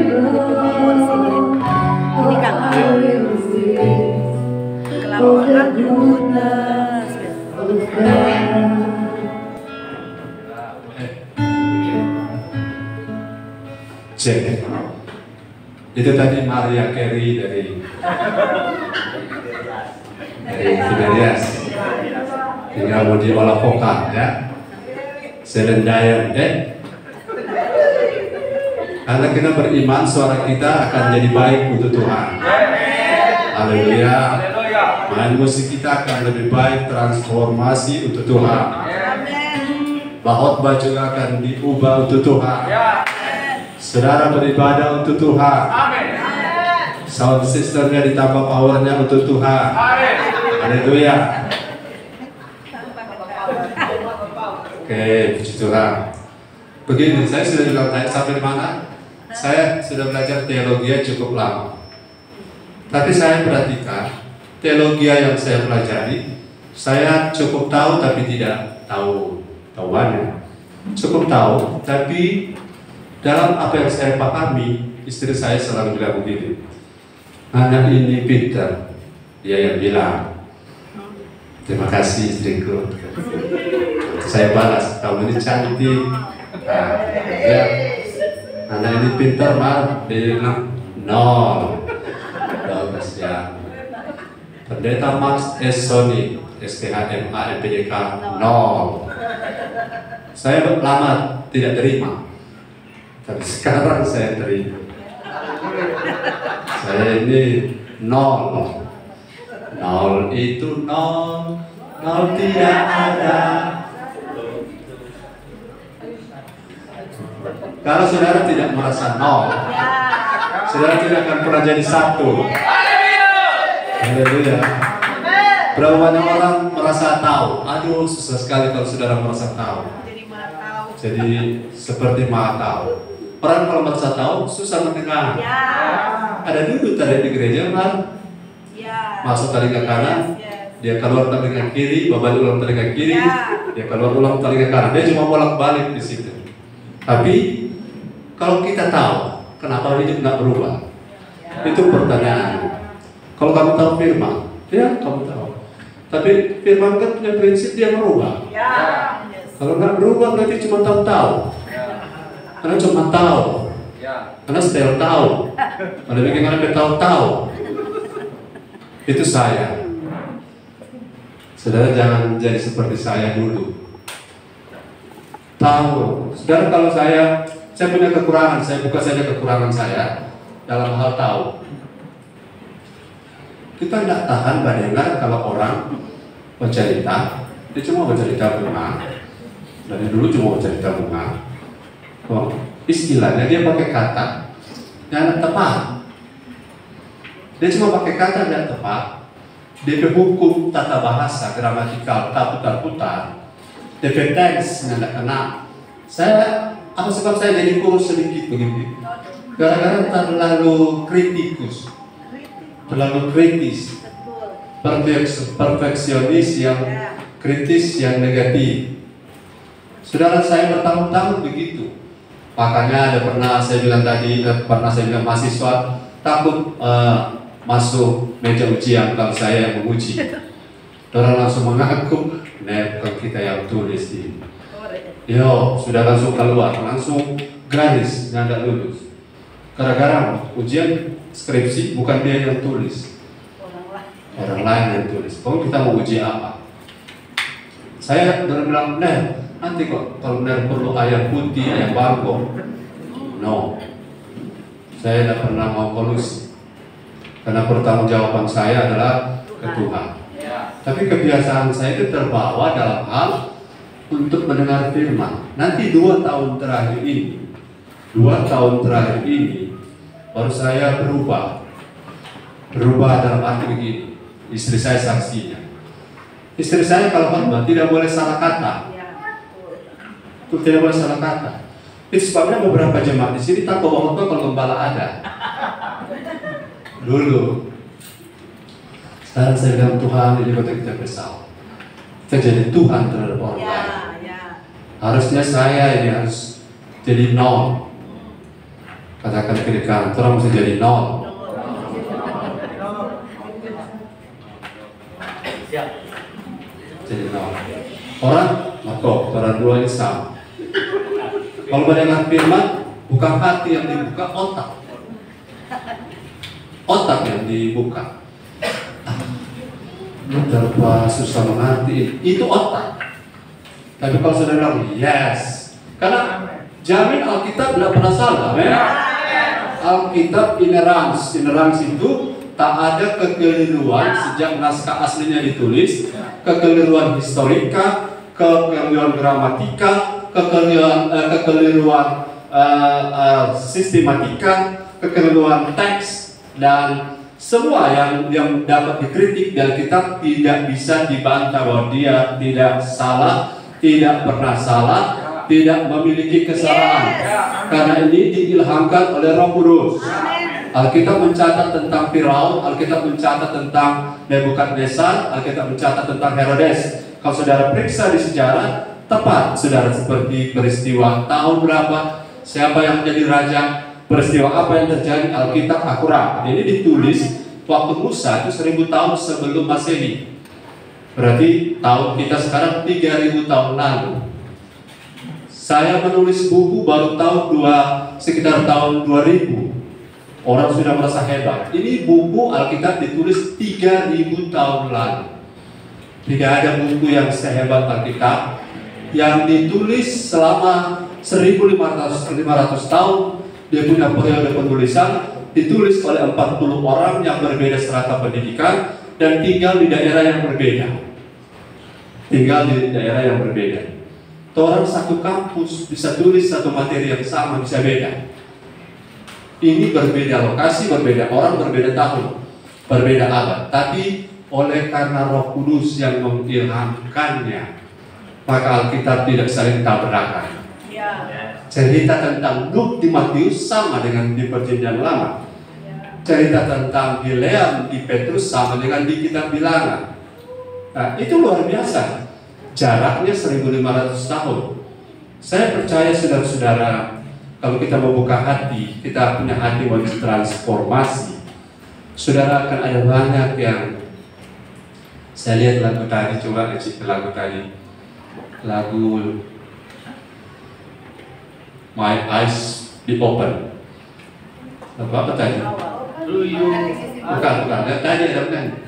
Ini Kang. Kelamaan goodness. Cek. Itu tadi Maria Carey dari Tiberias. Tinggal mau diolah vokal ya. Celine Dion, karena kita beriman suara kita akan jadi baik untuk Tuhan. Haleluya. Main musik kita akan lebih baik, transformasi untuk Tuhan. Khotbah juga akan diubah untuk Tuhan. Saudara beribadah untuk Tuhan. Sound systemnya ditambah powernya untuk Tuhan. Haleluya. Oke, puji Tuhan. Begini, saya sudah bilang tadi sampai mana? Saya sudah belajar teologi cukup lama. Tapi saya perhatikan, teologi yang saya pelajari, saya cukup tahu tapi tidak tahu tahuannya. Cukup tahu, tapi dalam apa yang saya pahami, istri saya selalu bilang begini, anak ini pintar. Dia yang bilang, terima kasih istriku. Saya balas, kamu ini cantik. Nah, ya, anak ini pintar, Mar. Dia bilang, nol. Bagus ya. Pendeta Max S. Sony, STHMA, MPJK, nol. Saya lama tidak terima. Tapi sekarang saya terima. Saya ini nol. Nol itu nol. Nol tidak ada. Kalau saudara tidak merasa nol, saudara tidak akan pernah jadi satu. Haleluya. Berapa banyak orang merasa tahu? Aduh, susah sekali kalau saudara merasa tahu. Jadi seperti maha tahu. Orang kalau merasa tahu susah mendengar. Ada dulu tadi di gereja kan, masuk telinga kanan, dia keluar telinga kiri, babalik ulang telinga kiri, dia keluar ulang telinga kanan. Dia cuma bolak-balik di situ. Tapi kalau kita tahu, kenapa hidup nggak berubah? Itu pertanyaan. Kalau kamu tahu firman, ya kamu tahu. Tapi firman kan punya prinsip dia merubah. Kalau nggak berubah berarti cuma tahu-tahu. Karena cuma tahu. Karena style tahu. Ada bagaimana dia tahu-tahu. Itu saya. Saudara jangan jadi seperti saya dulu. Tahu. Saudara kalau saya punya kekurangan, saya buka saja kekurangan saya dalam hal tahu. Kita tidak tahan mendengar kalau orang bercerita, dia cuma bercerita bunga. Dari dulu cuma bercerita bunga. Oh, istilahnya dia pakai kata yang tepat. Dia cuma pakai kata yang tepat. Dia hukum tata bahasa, gramatikal, tak putar-putar. DP teks yang tidak kena. Apa sebab saya jadi kurus sedikit begitu? Gara-gara terlalu kritikus, terlalu kritis, perfeksionis yang kritis yang negatif. Saudara saya bertahun-tahun begitu. Makanya ada pernah saya bilang tadi, mahasiswa takut masuk meja ujian kalau saya yang menguji. Orang langsung mengaku, nah bukan kita yang tulis ini. Yo, sudah langsung keluar, langsung gratis, nggak lulus. Gara-gara ujian skripsi bukan dia yang tulis, orang lain yang tulis. Kalau kita mau uji apa? Saya bilang, nah nanti kok kalau perlu ayam putih, ayam bangkok. No, saya tidak pernah mau kolusi. Karena pertanggungjawaban saya adalah ke Tuhan. Tapi kebiasaan saya itu terbawa dalam hal untuk mendengar firman. Nanti 2 tahun terakhir ini baru saya berubah dalam arti begini. Istri saya saksinya. Istri saya kalau khotbah tidak boleh salah kata. Tidak boleh salah kata. Itu sebabnya beberapa jemaat di sini takut khotbah kalau gembala ada. Dulu. Sekarang saya bilang Tuhan ini kota kita besar. Kita jadi Tuhan terhadap orang lain. Harusnya saya ini harus jadi nol. Katakan kiri kanan, orang mesti jadi nol. Jadi nol. Orang, orang dua ini sama. Kalau mendengar firman, bukan hati yang dibuka, otak. Otak yang dibuka. Terpa susah mengerti, itu otak. Tapi kalau saudara bilang yes, karena jamin Alkitab tidak pernah salah. Alkitab inerans itu tak ada kekeliruan sejak naskah aslinya ditulis, kekeliruan historika, kekeliruan gramatika, kekeliruan sistematika, kekeliruan teks, dan semua yang dapat dikritik di Alkitab tidak bisa dibantah bahwa dia tidak salah, tidak pernah salah, tidak memiliki kesalahan. Karena ini diilhamkan oleh Roh Kudus. Alkitab mencatat tentang Firaun, Alkitab mencatat tentang Nebukadnezar, Alkitab mencatat tentang Herodes. Kalau saudara periksa di sejarah, tepat saudara, seperti peristiwa tahun berapa, siapa yang menjadi raja, peristiwa apa yang terjadi, Alkitab akurat. Ini ditulis waktu Musa itu 1000 tahun sebelum Masehi. Berarti tahun kita sekarang 3000 tahun lalu. Saya menulis buku baru sekitar tahun 2000. Orang sudah merasa hebat. Ini buku Alkitab ditulis 3000 tahun lalu. Tidak ada buku yang sehebat Alkitab yang ditulis selama 1500 tahun. Dia punya periode penulisan, ditulis oleh 40 orang yang berbeda strata pendidikan dan tinggal di daerah yang berbeda. Orang satu kampus bisa tulis satu materi yang sama, bisa beda. Ini berbeda lokasi, berbeda orang, berbeda tahun, berbeda abad. Tapi oleh karena Roh Kudus yang mengilhamkannya, maka Alkitab tidak saling tabrakan. Cerita tentang Nuh di Matius sama dengan di Perjanjian Lama. Cerita tentang Bileam di Petrus sama dengan di Kitab Bilangan. Nah, itu luar biasa. Jaraknya 1500 tahun. Saya percaya saudara-saudara, kalau kita membuka hati, kita punya hati mau ditransformasi, saudara akan ada banyak yang saya lihat lagu tadi, coba ngecek lagu tadi, lagu My Eyes Be Open. Lagu apa tadi? Bukan, tadi ada bukan?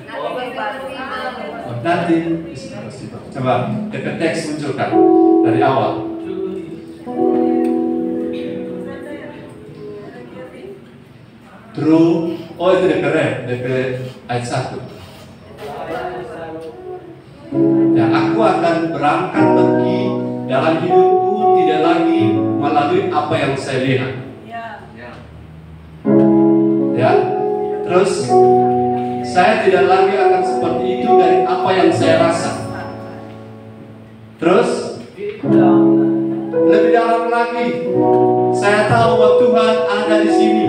Nanti coba DP teks munculkan dari awal. True, oh itu DP ayat 1. Ya, aku akan berangkat pergi dalam hidupku, tidak lagi melalui apa yang saya lihat. Ya, terus saya tidak lagi akan seperti itu dari apa yang saya rasa. Terus lebih dalam lagi, saya tahu bahwa Tuhan ada di sini.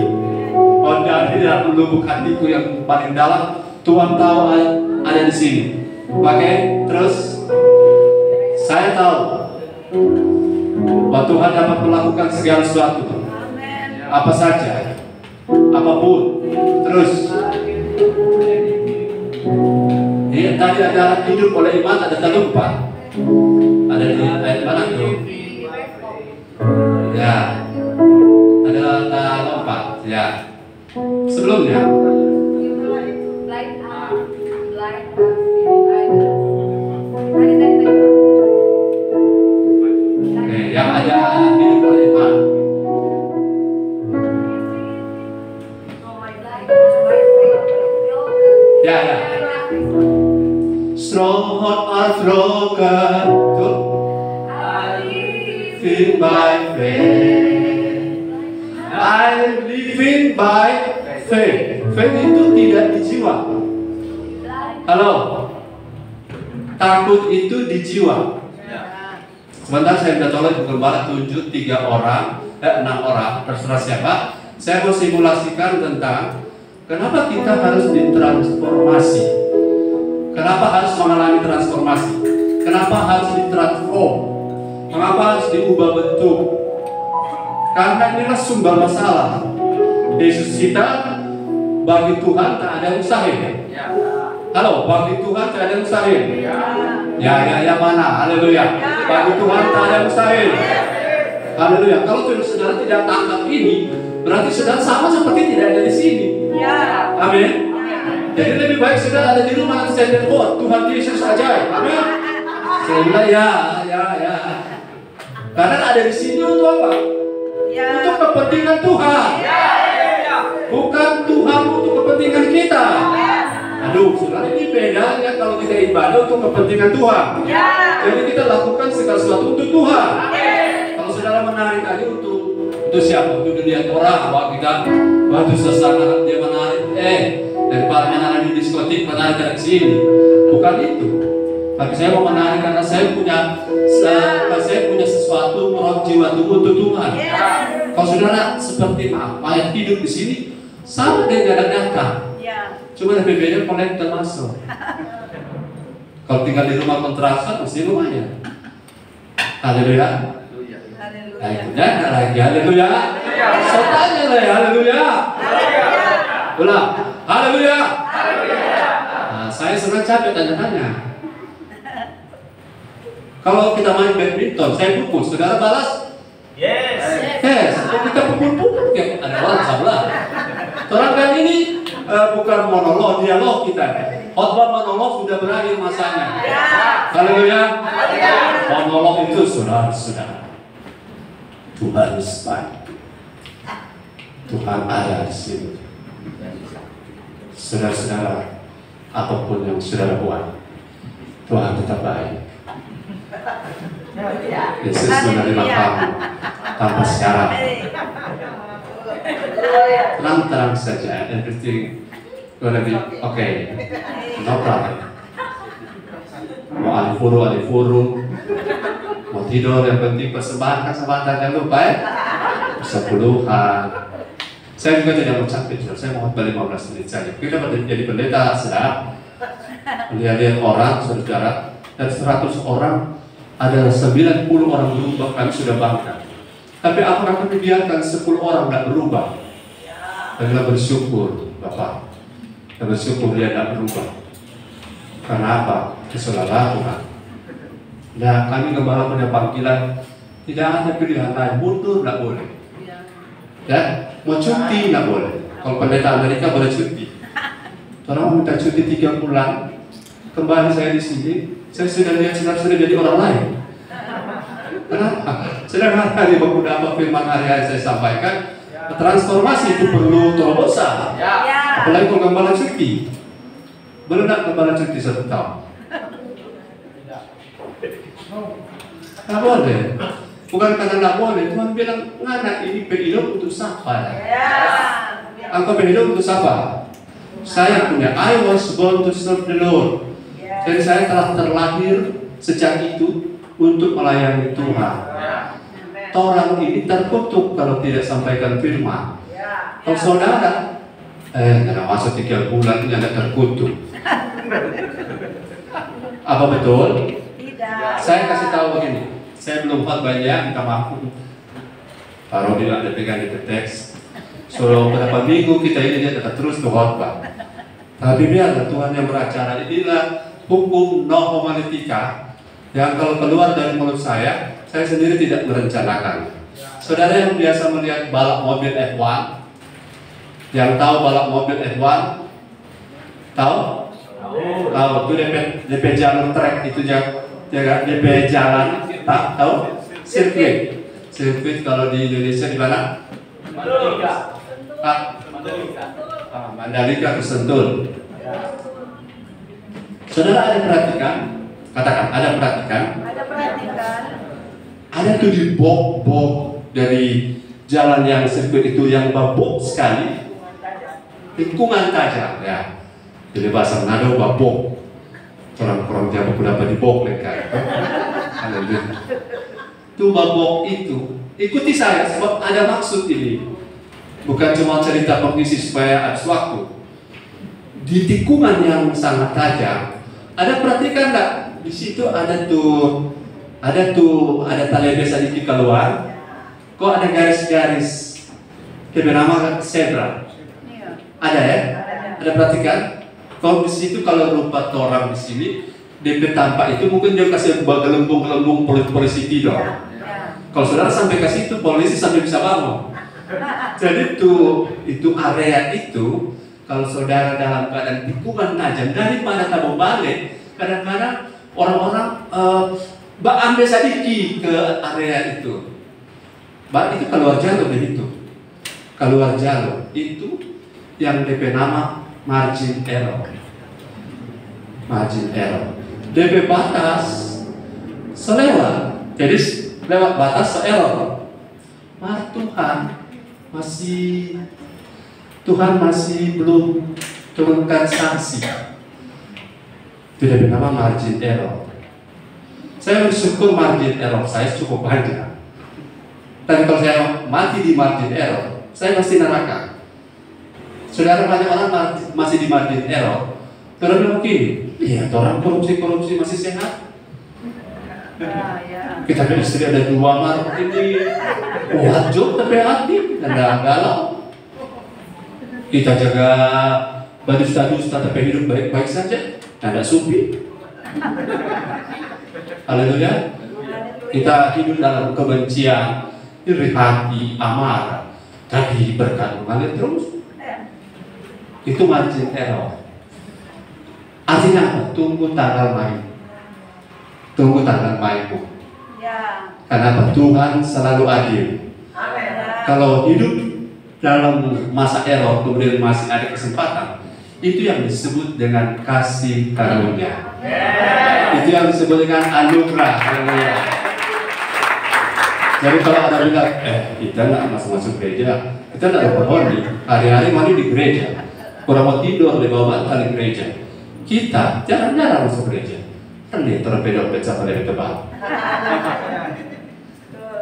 Oh, dari dalam lubuk hatiku yang paling dalam, Tuhan tahu ada di sini. Oke, terus saya tahu bahwa Tuhan dapat melakukan segala sesuatu, apa saja, apapun. Terus ini tadi ada hidup oleh iman, ada satu 4. Ada di ayat mana tuh? Ya, ada lompat. Ya, sebelumnya. Oke, yang ada hidup oleh iman. Ya. Stronghold are broken. Living by faith. I living by faith. Faith itu tidak di jiwa. Halo. Takut itu di jiwa. Sebentar saya minta tolong Ibu Gembala tunjuk 6 orang, terserah siapa. Saya mau simulasikan tentang kenapa kita harus ditransformasi. Kenapa harus mengalami transformasi? Kenapa harus ditransform? Kenapa harus diubah bentuk? Karena inilah sumber masalah. Yesus kita, bagi Tuhan tak ada mustahil. Halo, bagi Tuhan tak ada mustahil. Ya mana? Haleluya. Bagi Tuhan tak ada mustahil. Haleluya. Kalau saudara tidak tangkap ini, berarti saudara sama seperti tidak ada di sini. Amin. Jadi lebih baik saudara ada di rumah nanti saya telepon Tuhan Yesus ajaib. Amin. Saya bilang ya. Karena ada di sini untuk apa? Untuk kepentingan Tuhan. Bukan Tuhan untuk kepentingan kita. Aduh, saudara, ini bedanya kalau kita ibadah untuk kepentingan Tuhan. Jadi kita lakukan segala sesuatu untuk Tuhan. Kalau saudara menarik tadi untuk siapa? Untuk dilihat orang, bahwa kita waktu suasana dia menarik, daripada menarik di diskotik, menarik dari sini. Bukan itu. Tapi saya mau menarik karena saya punya sesuatu merawat jiwa tubuh untuk Tuhan. Kalau saudara seperti mayat hidup di sini, sama dengan datang. Cuma lebih beda konektor masuk. Kalau tinggal di rumah kontrakan mesti lumayan. Haleluya. Nah, lagi haleluya. Saya tanya lah ya, haleluya. Ulang. Haleluya. Nah, saya senang capek tanya-tanya. Kalau kita main badminton, saya pukul, saudara balas? Yes. Kalau kita pukul-pukul, kayak ada orang sebelah. Orang kan ini bukan monolog, dialog kita. Khotbah monolog sudah berakhir masanya. Haleluya. Monolog itu saudara-saudara. Tuhan baik. Tuhan ada di sini. Saudara-saudara, apapun yang saudara buat, Tuhan tetap baik. Yesus menerima kamu tanpa syarat. Terang-terang saja, everything gonna be okay. No problem. Mau alifuru, mau tidur yang penting persembahan jangan lupa ya. Sepuluhan. Saya juga tidak mau capek, saya mau balik 15 menit saja. Kita jadi pendeta, saudara. Lihat orang, saudara, dari 100 orang ada 90 orang berubah, kami sudah bangga. Tapi apa akan dibiarkan 10 orang tidak berubah? Kita bersyukur, Bapak. Kita bersyukur dia tidak berubah. Karena apa? Kesalahan Tuhan. Nah, kami gembala punya panggilan, tidak ada pilihan lain, mundur tidak boleh. Ya, mau cuti tidak boleh. Kalau pendeta Amerika boleh cuti. Orang minta cuti 3 bulan, kembali saya di sini. Saya sudah lihat sudah jadi orang lain. Kenapa? Sedangkan hari pemuda apa firman hari saya sampaikan, transformasi itu perlu terobosan. Apalagi kalau gembala cuti. Belum nak gembala cuti 1 tahun. Tak boleh. Bukan karena tak boleh. Tuhan bilang, anak ini berhidup untuk siapa? Engkau berhidup untuk siapa? Saya punya, I was born to serve the Lord. Jadi saya telah terlahir sejak itu untuk melayani Tuhan. Orang ini terkutuk kalau tidak sampaikan firman. Kalau saudara, karena masuk 3 bulan ini Anda terkutuk. Apa betul? Tidak. Saya kasih tahu begini. Saya belum banyak, minta maaf. Taruh di ada pegang di teks. So berapa minggu kita ini dia tetap terus khotbah. Tapi biarlah Tuhan yang beracara. Inilah hukum no homiletika yang kalau keluar dari mulut saya sendiri tidak merencanakan. Saudara yang biasa melihat balap mobil F1, yang tahu balap mobil F1, tahu? Tahu itu DP jalur trek itu jaga DP jalan, tahu? Sirkuit kalau di Indonesia di mana? Mandalika ke Sentul. Saudara ada perhatikan? Katakan, ada perhatikan? Ada perhatikan. Ada tuh di bok dari jalan yang sirkuit itu yang babok sekali, tikungan tajam ya. Jadi bahasa Manado babok. Orang-orang Jawa pun dapat dibok mereka. Itu babok itu. Ikuti saya sebab ada maksud ini. Bukan cuma cerita pengisi supaya ada waktu. Di tikungan yang sangat tajam, ada perhatikan enggak? Di situ ada tali sedikit keluar. Kok ada garis-garis DP nama zebra. Iya. Ada ya? Ada. Ada perhatikan? Kalau di situ kalau rupa orang di sini, DP tampak itu mungkin dia kasih gelembung-gelembung polisi tidur. Ya. Kalau saudara sampai ke situ, polisi sampai bisa bangun. Jadi itu area itu, kalau saudara dalam keadaan tikungan tajam, daripada kamu balik, kadang-kadang orang-orang ambil sedikit ke area itu. Itu keluar jalur begitu. Keluar jalur itu yang DP nama margin error. Margin error. DP batas selewat. Jadi lewat batas error. Tuhan masih belum turunkan sanksi. Itu DP nama margin error. Saya bersyukur margin error saya cukup banyak. Tapi kalau saya mati di margin error, saya pasti neraka. Saudara, banyak orang masih di margin error. Terus bilang begini, iya, orang korupsi masih sehat. Ya. Kita punya istri ada 2 mar ini, wajib tapi hati, ada galau. Kita jaga dusta tapi hidup baik-baik saja, ada supi. Haleluya. Kita hidup dalam kebencian, iri hati, amarah, tapi berkat mengalir terus. Itu margin error. Artinya apa? Tunggu tanggal main. Tunggu tanggal mainmu. Ya. Kenapa? Tuhan selalu adil. Amin. Kalau hidup dalam masa error kemudian masih ada kesempatan, itu yang disebut dengan kasih karunia. Itu yang disebut dengan anugerah. Haleluya. Jadi kalau ada bilang, kita nggak masuk gereja, kita nggak berhoni, hari-hari mandi di gereja, kurang mau tidur di bawah bantal di gereja, kita jarang-jarang masuk gereja. Kan dia terpedok sama dari tebal.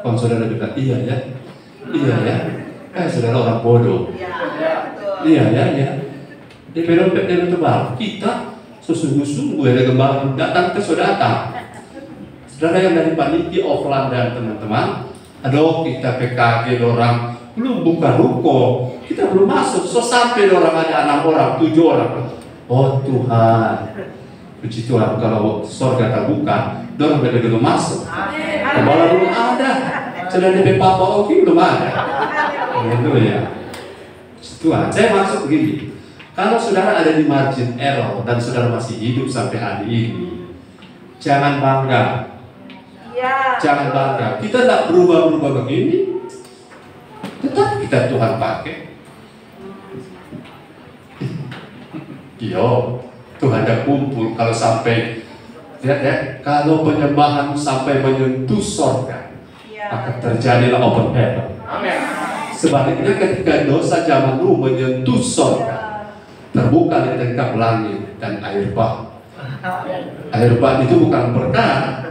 Kalau saudara bilang, iya ya, saudara orang bodoh. Iya ya. Dia pedok dari tebal. Kita sesungguh-sungguh ada gembala datang ke saudara. Saudara yang dari panitia offline dan teman-teman, aduh kita PKG orang belum buka ruko, kita belum masuk, so sampai orang ada 6 orang, 7 orang. Oh Tuhan, puji Tuhan, kalau surga terbuka, dorong belum masuk. Kepala belum ada, sudah di Papa Oki belum ada. Itu ya. Tuhan, saya maksud begini. Kalau saudara ada di margin error dan saudara masih hidup sampai hari ini, jangan bangga. Ya. Jangan bangga. Kita tidak berubah-ubah begini. Tetap kita Tuhan pakai. Yo, Tuhan ada kumpul kalau sampai lihat ya, kalau penyembahan sampai menyentuh surga, akan terjadilah open heaven. Amin. Sebaliknya ketika dosa zaman dulu menyentuh surga, terbuka di tengah langit dan air bah. Air bah itu bukan berkah,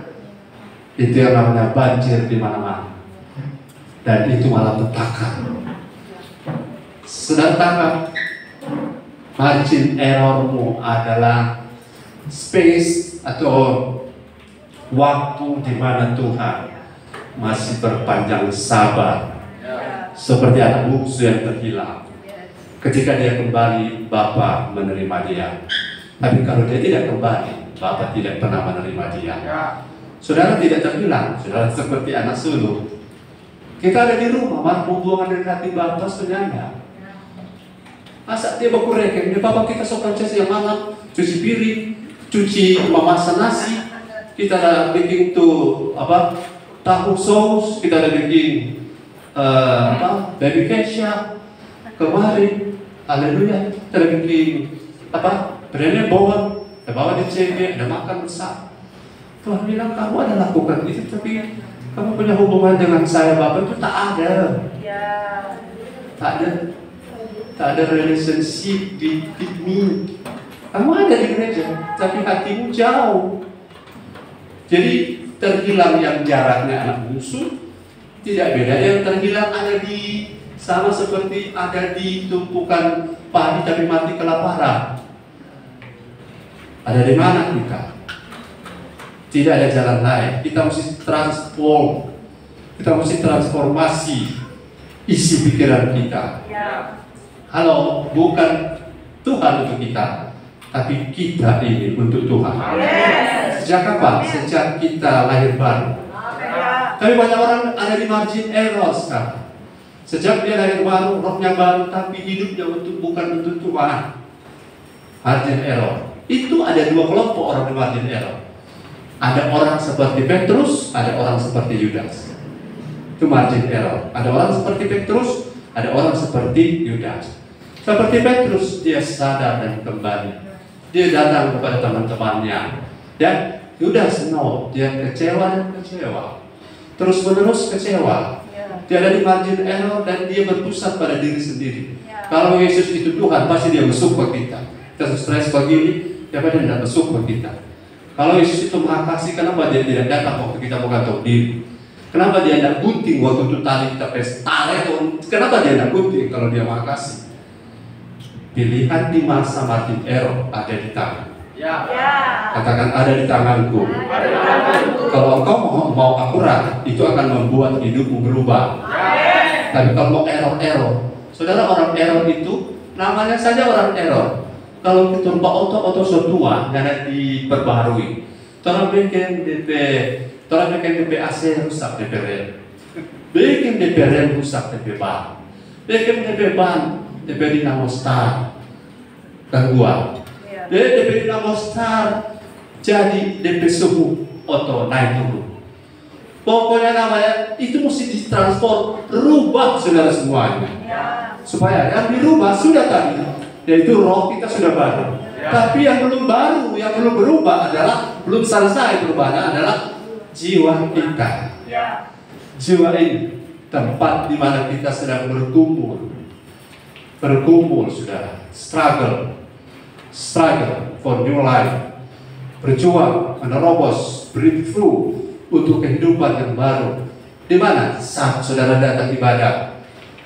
itu yang namanya banjir di mana-mana, dan itu malah petaka. Sedang tangkap, margin errormu adalah space atau waktu di mana Tuhan masih berpanjang sabar, seperti anak bungsu yang terhilang. Ketika dia kembali, Bapa menerima dia. Tapi kalau dia tidak kembali, Bapa tidak pernah menerima dia. Saudara tidak terhilang, saudara seperti anak sulung. Kita ada di rumah, mampu buangan dari hati Bapa sebenarnya. Masa dia bakureken, dia Bapa kita sopan yang malam, cuci piring, cuci memasak nasi. Kita ada bikin tuh tahu saus, kita ada bikin baby ketchup kemarin, haleluya, kita ada bikin brandnya bawang, ada bawa di CD, ada makan bersama. Tuhan bilang kamu ada lakukan itu, tapi kamu punya hubungan dengan saya Bapak itu tak ada. Ya. Tak ada relationship di me. Kamu ada di gereja, tapi hatimu jauh. Jadi terhilang yang jaraknya anak bungsu, tidak beda yang terhilang ada di sama seperti ada di tumpukan padi tapi mati kelaparan. Ada di mana kita? Tidak ada jalan lain. Kita mesti transform. Kita mesti transformasi. isi pikiran kita. Ya. Halo, bukan Tuhan untuk kita, tapi kita ini untuk Tuhan. Yes. Sejak kapan? Sejak kita lahir baru. Ya. Tapi banyak orang ada di margin error sekarang. Sejak dia lahir baru, rohnya baru, tapi hidupnya bukan untuk Tuhan. Margin error. Itu ada dua kelompok orang di margin error. Ada orang seperti Petrus, ada orang seperti Yudas. Itu margin error. Ada orang seperti Petrus, ada orang seperti Yudas. Seperti Petrus, dia sadar dan kembali. Dia datang kepada teman-temannya. Dan Yudas, no, dia kecewa dan kecewa. Terus menerus kecewa. Dia ada di margin error dan dia berpusat pada diri sendiri. Kalau Yesus itu Tuhan, pasti dia besuk ke kita. Kita stres begini, dia tidak besuk ke kita. Kalau Yesus itu Maha Kasih, kenapa dia tidak datang waktu kita mau gantung diri? Kenapa dia tidak gunting waktu itu tali kita tarik? Kenapa dia tidak gunting kalau dia Maha Kasih? Pilihan di masa margin error ada di tangan. Ya. Katakan ada di tanganku. Kalau engkau mau akurat, itu akan membuat hidupmu berubah. Tapi kalau mau error, saudara, orang error itu namanya saja orang error. Kalau kita lupa auto sotua dan diperbarui, orang bikin DP AC rusak DP rem, bikin DP rem rusak DP ban, bikin DP ban DP dinamo start gangguan, DP dinamo start jadi DP suhu auto naik turun. Pokoknya namanya itu mesti ditransport, rubah saudara semuanya. Supaya yang dirubah sudah tadi, yaitu roh kita sudah baru. Tapi yang belum baru, yang belum berubah adalah, belum selesai perubahannya adalah jiwa kita. Jiwa ini tempat di mana kita sedang bergumul, saudara. Struggle for new life. Berjuang, menerobos, breakthrough untuk kehidupan yang baru. Di mana saat saudara datang ibadah,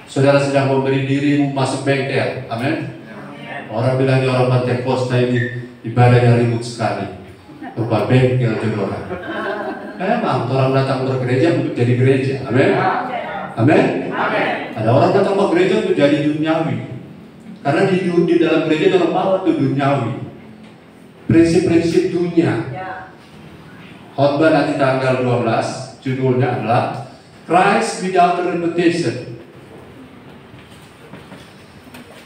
saudara sedang memberi dirimu masuk bengkel. Amin. Orang bilang orang Pantekosta ini ibadahnya ribut sekali. Berupa bengkel saudara. Memang orang datang bergereja untuk jadi gereja. Amin. Amin. Ada orang datang ke gereja untuk jadi duniawi. Karena di dalam gereja dalam bawa itu duniawi. Prinsip-prinsip dunia. Khotbah nanti tanggal 12, judulnya adalah Christ without reputation.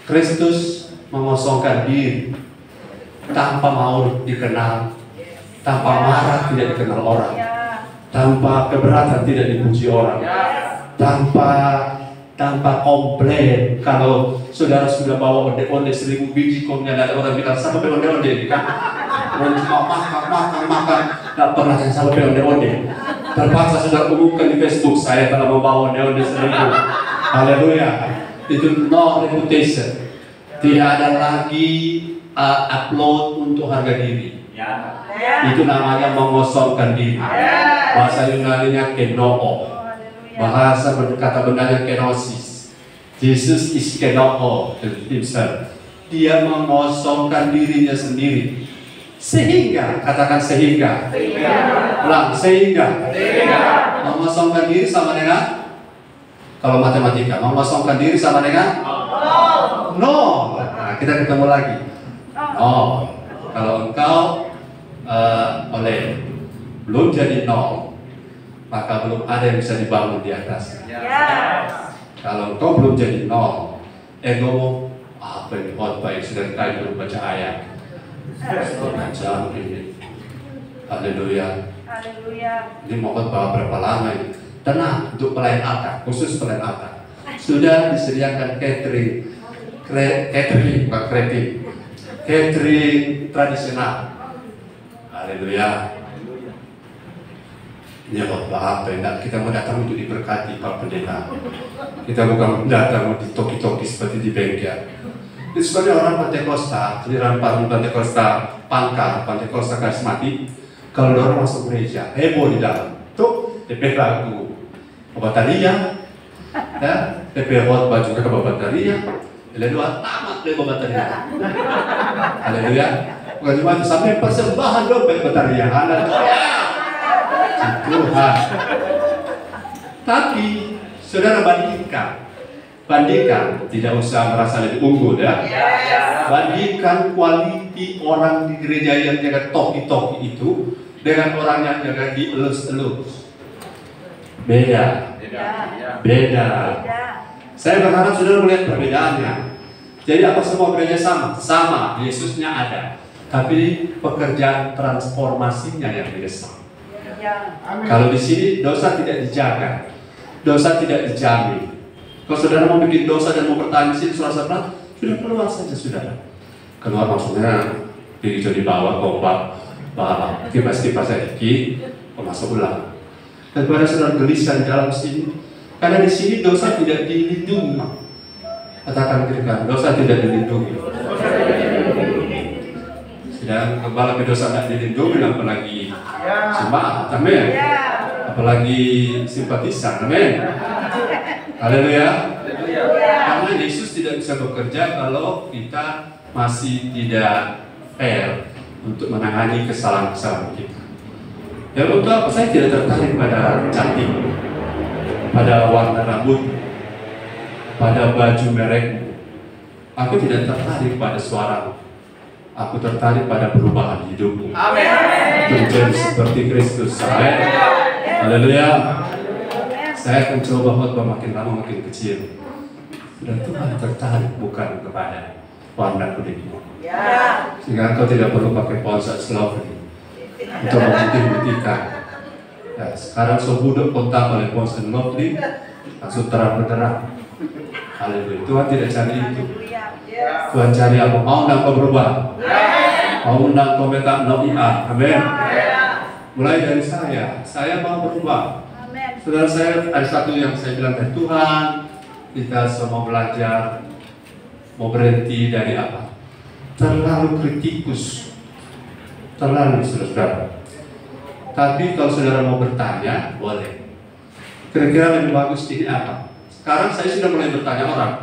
Kristus mengosongkan diri tanpa mau dikenal, tanpa marah tidak dikenal orang, tanpa keberatan tidak dipuji orang, tanpa komplain. Kalau saudara sudah bawa onde-onde 1000 biji, kemudian ada orang bilang sampai onde-onde kan? Makan, tak pernah yang sampai onde-onde. Terpaksa sudah umumkan di Facebook, saya telah membawa onde-onde 1000. Haleluya. Itu no reputation. Tidak ada lagi upload untuk harga diri. Itu namanya mengosongkan diri. Bahasa Yunani-nya kenoo. Bahasa kata benarnya kenosis. Jesus is kenoo himself. Dia mengosongkan dirinya sendiri. Sehingga, katakan sehingga. Ulang, sehingga. Mengosongkan diri sama dengan, kalau matematika, mengosongkan diri sama dengan no. Nah, kita ketemu lagi. No. Kalau engkau belum jadi nol, maka belum ada yang bisa dibangun di atas. Kalau engkau belum jadi nol, egomu apa ini khotbah yang sudah kita belum baca ayat. Macam ini. Haleluya. Ini mau khotbah berapa lama ini? Tenang, untuk pelayan akad, khusus pelayan akad. Sudah disediakan catering bukan kreatif, catering tradisional. Haleluya. Ini khotbah apa? Enggak, kita mau datang untuk diberkati Pak Pendeta. Kita bukan datang untuk toki-toki seperti di bengkel. Itu sebenarnya orang Pantekosta, aliran Pantekosta Pangkal, Pantekosta Karismatik. Kalau orang masuk gereja, heboh di dalam. Tuh, DP lagu Babataria, ya, DP khotbah juga ke Babataria. Haleluya, tamat dari Babataria. Haleluya. Bukan cuma itu, sampai persembahan dompet Babataria. Haleluya. Tuhan. Tapi saudara bandingkan Bandingkan, tidak usah merasa lebih unggul ya. Bandingkan kualiti orang di gereja yang jaga toki-toki itu dengan orang yang jaga di elus-elus. Beda. Saya berharap saudara melihat perbedaannya. Jadi apa semua gereja sama? Sama, Yesusnya ada. Tapi pekerjaan transformasinya yang beda. Kalau di sini dosa tidak dijaga, dosa tidak dijamin. Kalau saudara mau bikin dosa dan mau bertahan di sini sudah keluar saja saudara. Keluar maksudnya begitu di bawah kompak, kipas-kipas sedikit, masuk ulang. Daripada saudara gelisah di dalam sini, karena di sini dosa tidak dilindungi. Katakan kira dosa tidak dilindungi. Sedang kembali dosa tidak dilindungi, apalagi jemaat, amin. Apalagi simpatisan, amin. Haleluya. Karena Yesus tidak bisa bekerja kalau kita masih tidak fair untuk menangani kesalahan-kesalahan kita. Ya untuk apa? Saya tidak tertarik pada cantik, pada warna rambut, pada baju merek. Aku tidak tertarik pada suara. Aku tertarik pada perubahan hidupmu. Amin. Untuk menjadi seperti Kristus. Amin. Haleluya. Saya akan coba khotbah makin lama makin kecil. Dan Tuhan tertarik bukan kepada warna kulitmu. Sehingga engkau tidak perlu pakai ponsel slovely untuk membuktikan. Ya, sekarang sobudok kontak oleh ponsel lovely langsung terang-terang. Haleluya. Tuhan tidak cari itu. Tuhan cari apa? Mau nak kau berubah? Mau nak kau minta no-ia? Amin. Mulai dari saya mau berubah. Saudara, saya ada satu yang saya bilang dari Tuhan, kita semua belajar, mau berhenti dari apa? Terlalu kritikus, terlalu saudara. Tapi kalau saudara mau bertanya, boleh. Kira-kira lebih bagus ini apa? Sekarang saya sudah mulai bertanya orang,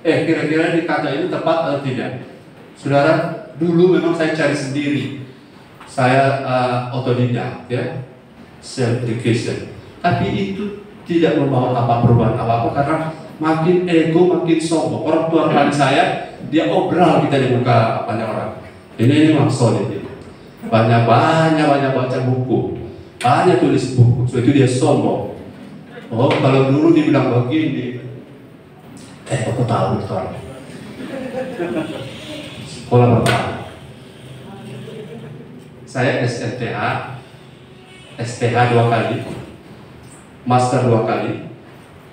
kira-kira di kata ini tepat atau tidak? Saudara, dulu memang saya cari sendiri, saya otodidak, ya, self-education. Tapi itu tidak membawa perubahan apa-apa karena makin ego, makin sombong. Orang tua kali saya, dia obral kita di muka banyak orang. Ini maksudnya ini. Banyak baca buku, banyak tulis buku. So itu dia sombong. Oh, kalau dulu dibilang begini, aku tahu itu orang. Sekolah pertama, saya STH 2 kali. Master 2 kali,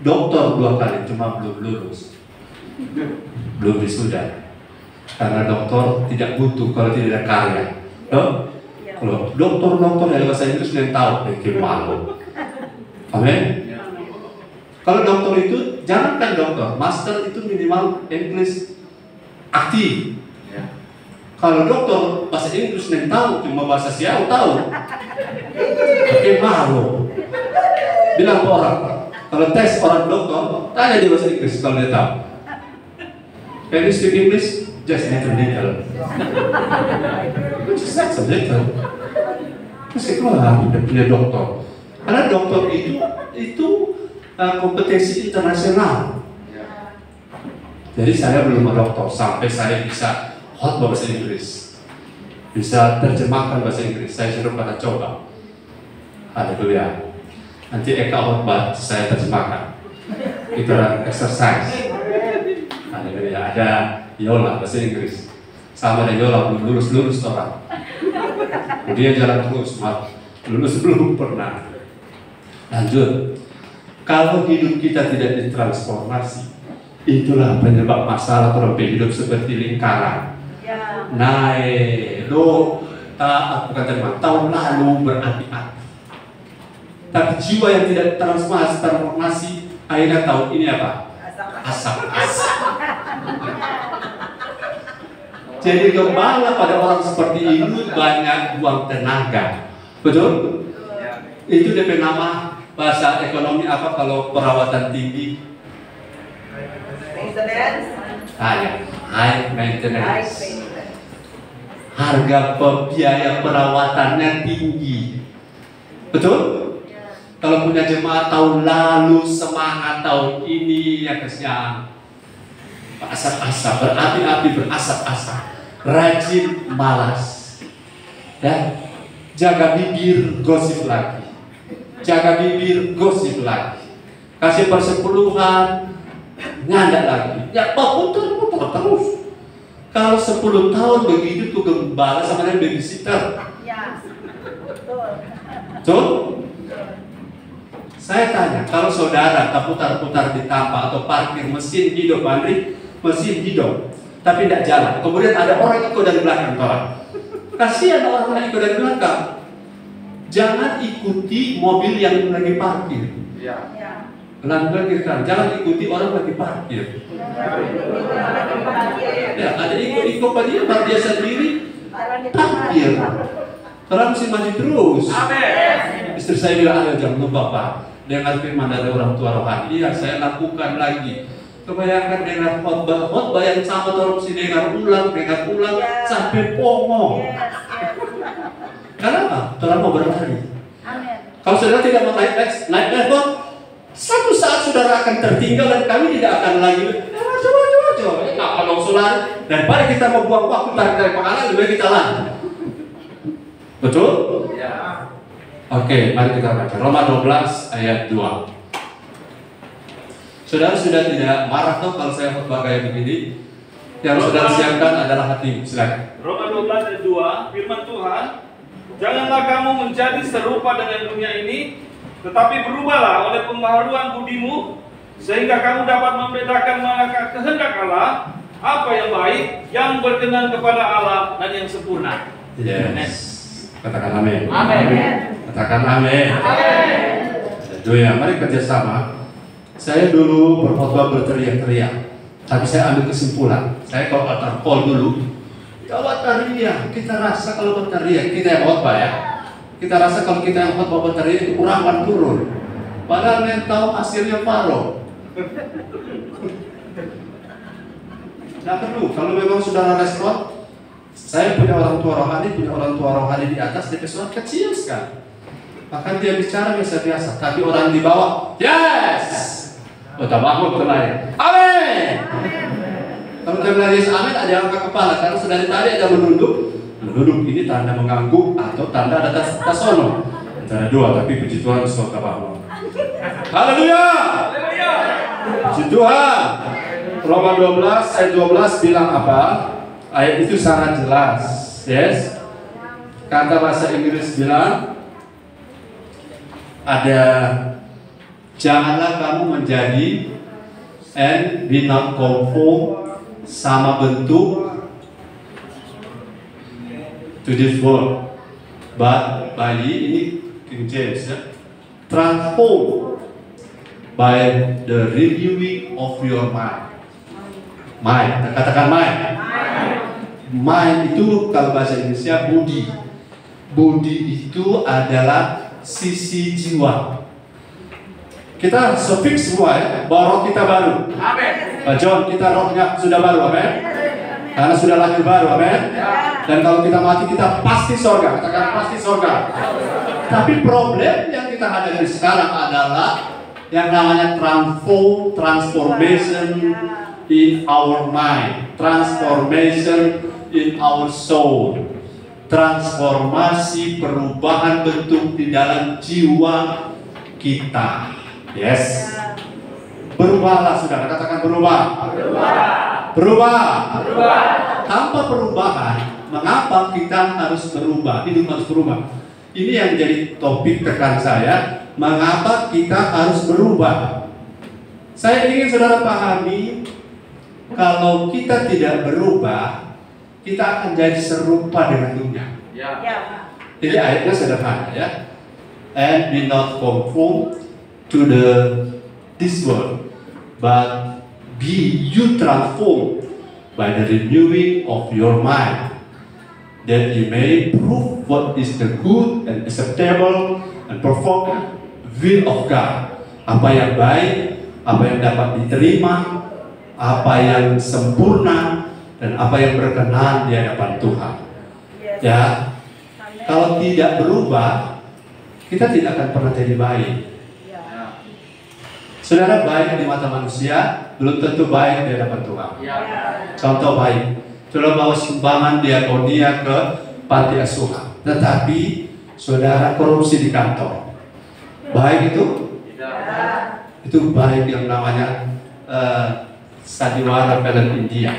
doktor 2 kali, cuma belum lulus, belum wisuda. Karena doktor tidak butuh kalau tidak ada karya. Kalau doktor dari bahasa Inggris yang tahu, bikin malu. Amin. Kalau doktor itu jangankan doktor, master itu minimal English aktif. Kalau doktor bahasa Inggris yang tahu, cuma bahasa Siau tahu, bikin malu. Bilang ke orang, kalau tes orang dokter, tanya dia bahasa Inggris kalau dia tahu. Can you speak English? Just little. Just a little. Terus keluar udah punya dokter. Karena dokter itu kompetensi internasional. Jadi saya belum dokter sampai saya bisa khotbah bahasa Inggris, bisa terjemahkan bahasa Inggris. Saya suruh pada coba. Haleluya. Nanti Eka khotbah saya terjemahkan. Itu adalah exercise. Haleluya. Ada Yola bahasa Inggris. Sama ada Yola belum lulus orang. Dia jalan terus, lulus belum pernah. Lanjut. Kalau hidup kita tidak ditransformasi, itulah penyebab masalah orang hidup seperti lingkaran. Naik, bukan terima. Tahun lalu berapi-api. Tapi jiwa yang tidak transformasi, akhirnya tahu ini apa? Asap. Jadi gembala pada orang seperti ini banyak buang tenaga. Betul? Itu DP nama bahasa ekonomi apa kalau perawatan tinggi? High maintenance. Harga biaya perawatannya tinggi. Betul? Kalau punya jemaat tahun lalu semangat tahun ini ya kesian berasap-asap, berapi-api, berasap-asap, rajin malas, ya, jaga bibir gosip lagi, jaga bibir gosip lagi, kasih persepuluhan, ngandak lagi, ya putar terus. Kalau 10 tahun begitu tuh gembala sama dengan babysitter. Ya, betul. Betul? Saya tanya, kalau saudara putar-putar di tampak atau parkir mesin hidup, Andri, mesin hidup, tapi tidak jalan. Kemudian ada orang ikut dari belakang, tolong. Kasihan orang yang ikut dari belakang. Jangan ikuti mobil yang lagi parkir. Ya. Pelan-pelan kira, jangan ikuti orang lagi parkir. Ya, ada ikut-ikut dia sendiri parkir. Orang mesti maju terus. Amin. Istri saya bilang, ayo jangan lupa Pak, dengar firman dari orang tua rohani. Iya, saya lakukan lagi. Kebayangkan dengar khotbah yang sama terus dengar ulang sampai pongo. Kenapa? Karena mau berlari. Kalau saudara tidak mau naik level, satu saat saudara akan tertinggal dan kami tidak akan lagi. Coba, nggak langsung lari. Daripada kita mau buang waktu tarik dari pangkalan, lebih baik kita lari. Betul? Ya. Oke, mari kita baca Roma 12 ayat 2. Saudara sudah tidak marah toh kalau saya khotbah kayak begini? Yang saudara siapkan adalah hati. Silakan. Roma 12 ayat 2, firman Tuhan, janganlah kamu menjadi serupa dengan dunia ini, tetapi berubahlah oleh pembaharuan budimu, sehingga kamu dapat membedakan manakah kehendak Allah, apa yang baik, yang berkenan kepada Allah, dan yang sempurna. Yes. Katakan amin. Amin. Katakan amin. Doa, mari kerjasama. Saya dulu berkhotbah berteriak-teriak, tapi saya ambil kesimpulan. Saya kalau altar call dulu, kalau teriak, kita rasa kalau berteriak kita yang khotbah ya. Kita rasa kalau kita yang khotbah berteriak itu kurang turun. Padahal yang tahu hasilnya Faro. Tidak perlu. Kalau memang sudah respon, saya punya orang tua rohani di atas, dia suara kecil sekali. Bahkan dia bicara biasa-biasa, tapi orang di bawah, yes. Betul bangun terlalu. Amin. Kalau terlalu amin, ada yang angkat kepala. Karena sudah ditarik ada menunduk. Menunduk ini tanda mengangguk atau tanda ada tasono. Antara dua, tapi puji Tuhan suka bangun. Haleluya. Puji Tuhan. Roma 12 ayat 12 bilang apa? Ayat itu sangat jelas. Yes. Kata bahasa Inggris bilang ada, janganlah kamu menjadi and be not conform sama bentuk to this world, but by ini King James ya, transform by the renewing of your mind. Mind, katakan mind. Mind itu kalau bahasa Indonesia budi. Budi itu adalah sisi jiwa. Kita fix semua ya, bahwa roh kita baru. Amin. Pak John, kita rohnya sudah baru, amin. Karena sudah lahir baru, amin. Dan kalau kita mati kita pasti surga, katakan pasti surga. Tapi problem yang kita hadapi sekarang adalah yang namanya transformation in our mind, transformation in our soul, transformasi perubahan bentuk di dalam jiwa kita. Yes. Berubahlah saudara, katakan berubah. Berubah. Tanpa perubahan, mengapa kita harus berubah? Hidup harus berubah. Ini yang jadi topik tekan saya. Mengapa kita harus berubah? Saya ingin saudara pahami, kalau kita tidak berubah, kita akan jadi serupa dengan dunia. Jadi ayatnya sederhana ya. And be not conformed to this world, but be you transformed by the renewing of your mind, that you may prove what is the good and acceptable and perfect will of God. Apa yang baik, apa yang dapat diterima, apa yang sempurna, dan apa yang berkenan di hadapan Tuhan. Ya, kalau tidak berubah, kita tidak akan pernah jadi baik. Saudara, baik di mata manusia belum tentu baik di hadapan Tuhan. Contoh baik, saudara bawa sumbangan diakonia ke panti asuhan, tetapi saudara korupsi di kantor, baik itu? Itu baik yang namanya sandiwara film India.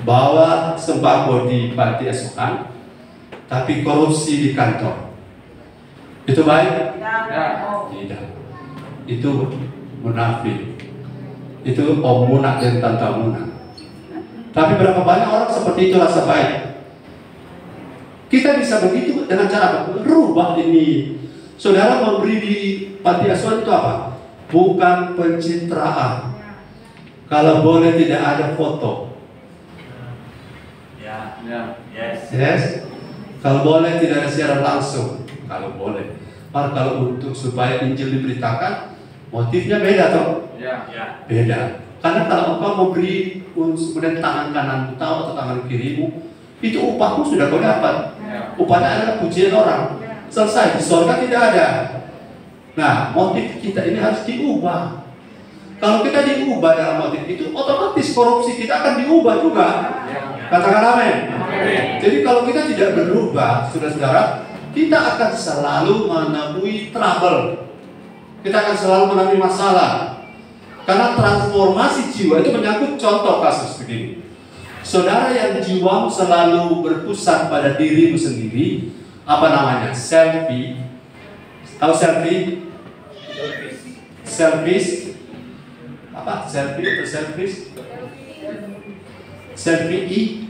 Bawa sembako di panti asuhan, tapi korupsi di kantor, itu baik? Tidak. Itu munafik. Itu Om Munak dan Tante Munak. Tapi berapa banyak orang seperti itu rasa baik? Kita bisa begitu dengan cara apa? Rubah ini. Saudara memberi di panti asuhan itu apa? Bukan pencitraan. Kalau boleh tidak ada foto. Yes. Kalau boleh tidak ada siaran langsung. Kalau boleh. Kalau untuk supaya Injil diberitakan, motifnya beda toh? Beda. Karena kalau engkau memberi kemudian tangan kanan tahu atau tangan kirimu, itu upahmu sudah kau dapat. Upahnya adalah pujian orang. Selesai, di surga tidak ada. Nah, motif kita ini harus diubah. Kalau kita diubah dalam motif itu, otomatis korupsi kita akan diubah juga. Katakan amin. Jadi kalau kita tidak berubah, saudara-saudara, kita akan selalu menemui trouble. Kita akan selalu menemui masalah. Karena transformasi jiwa itu menyangkut contoh kasus begini. Saudara yang jiwamu selalu berpusat pada dirimu sendiri, apa namanya? Selfie. Tahu selfie? Selfish. Apa? Selfie atau selfish? Selfie.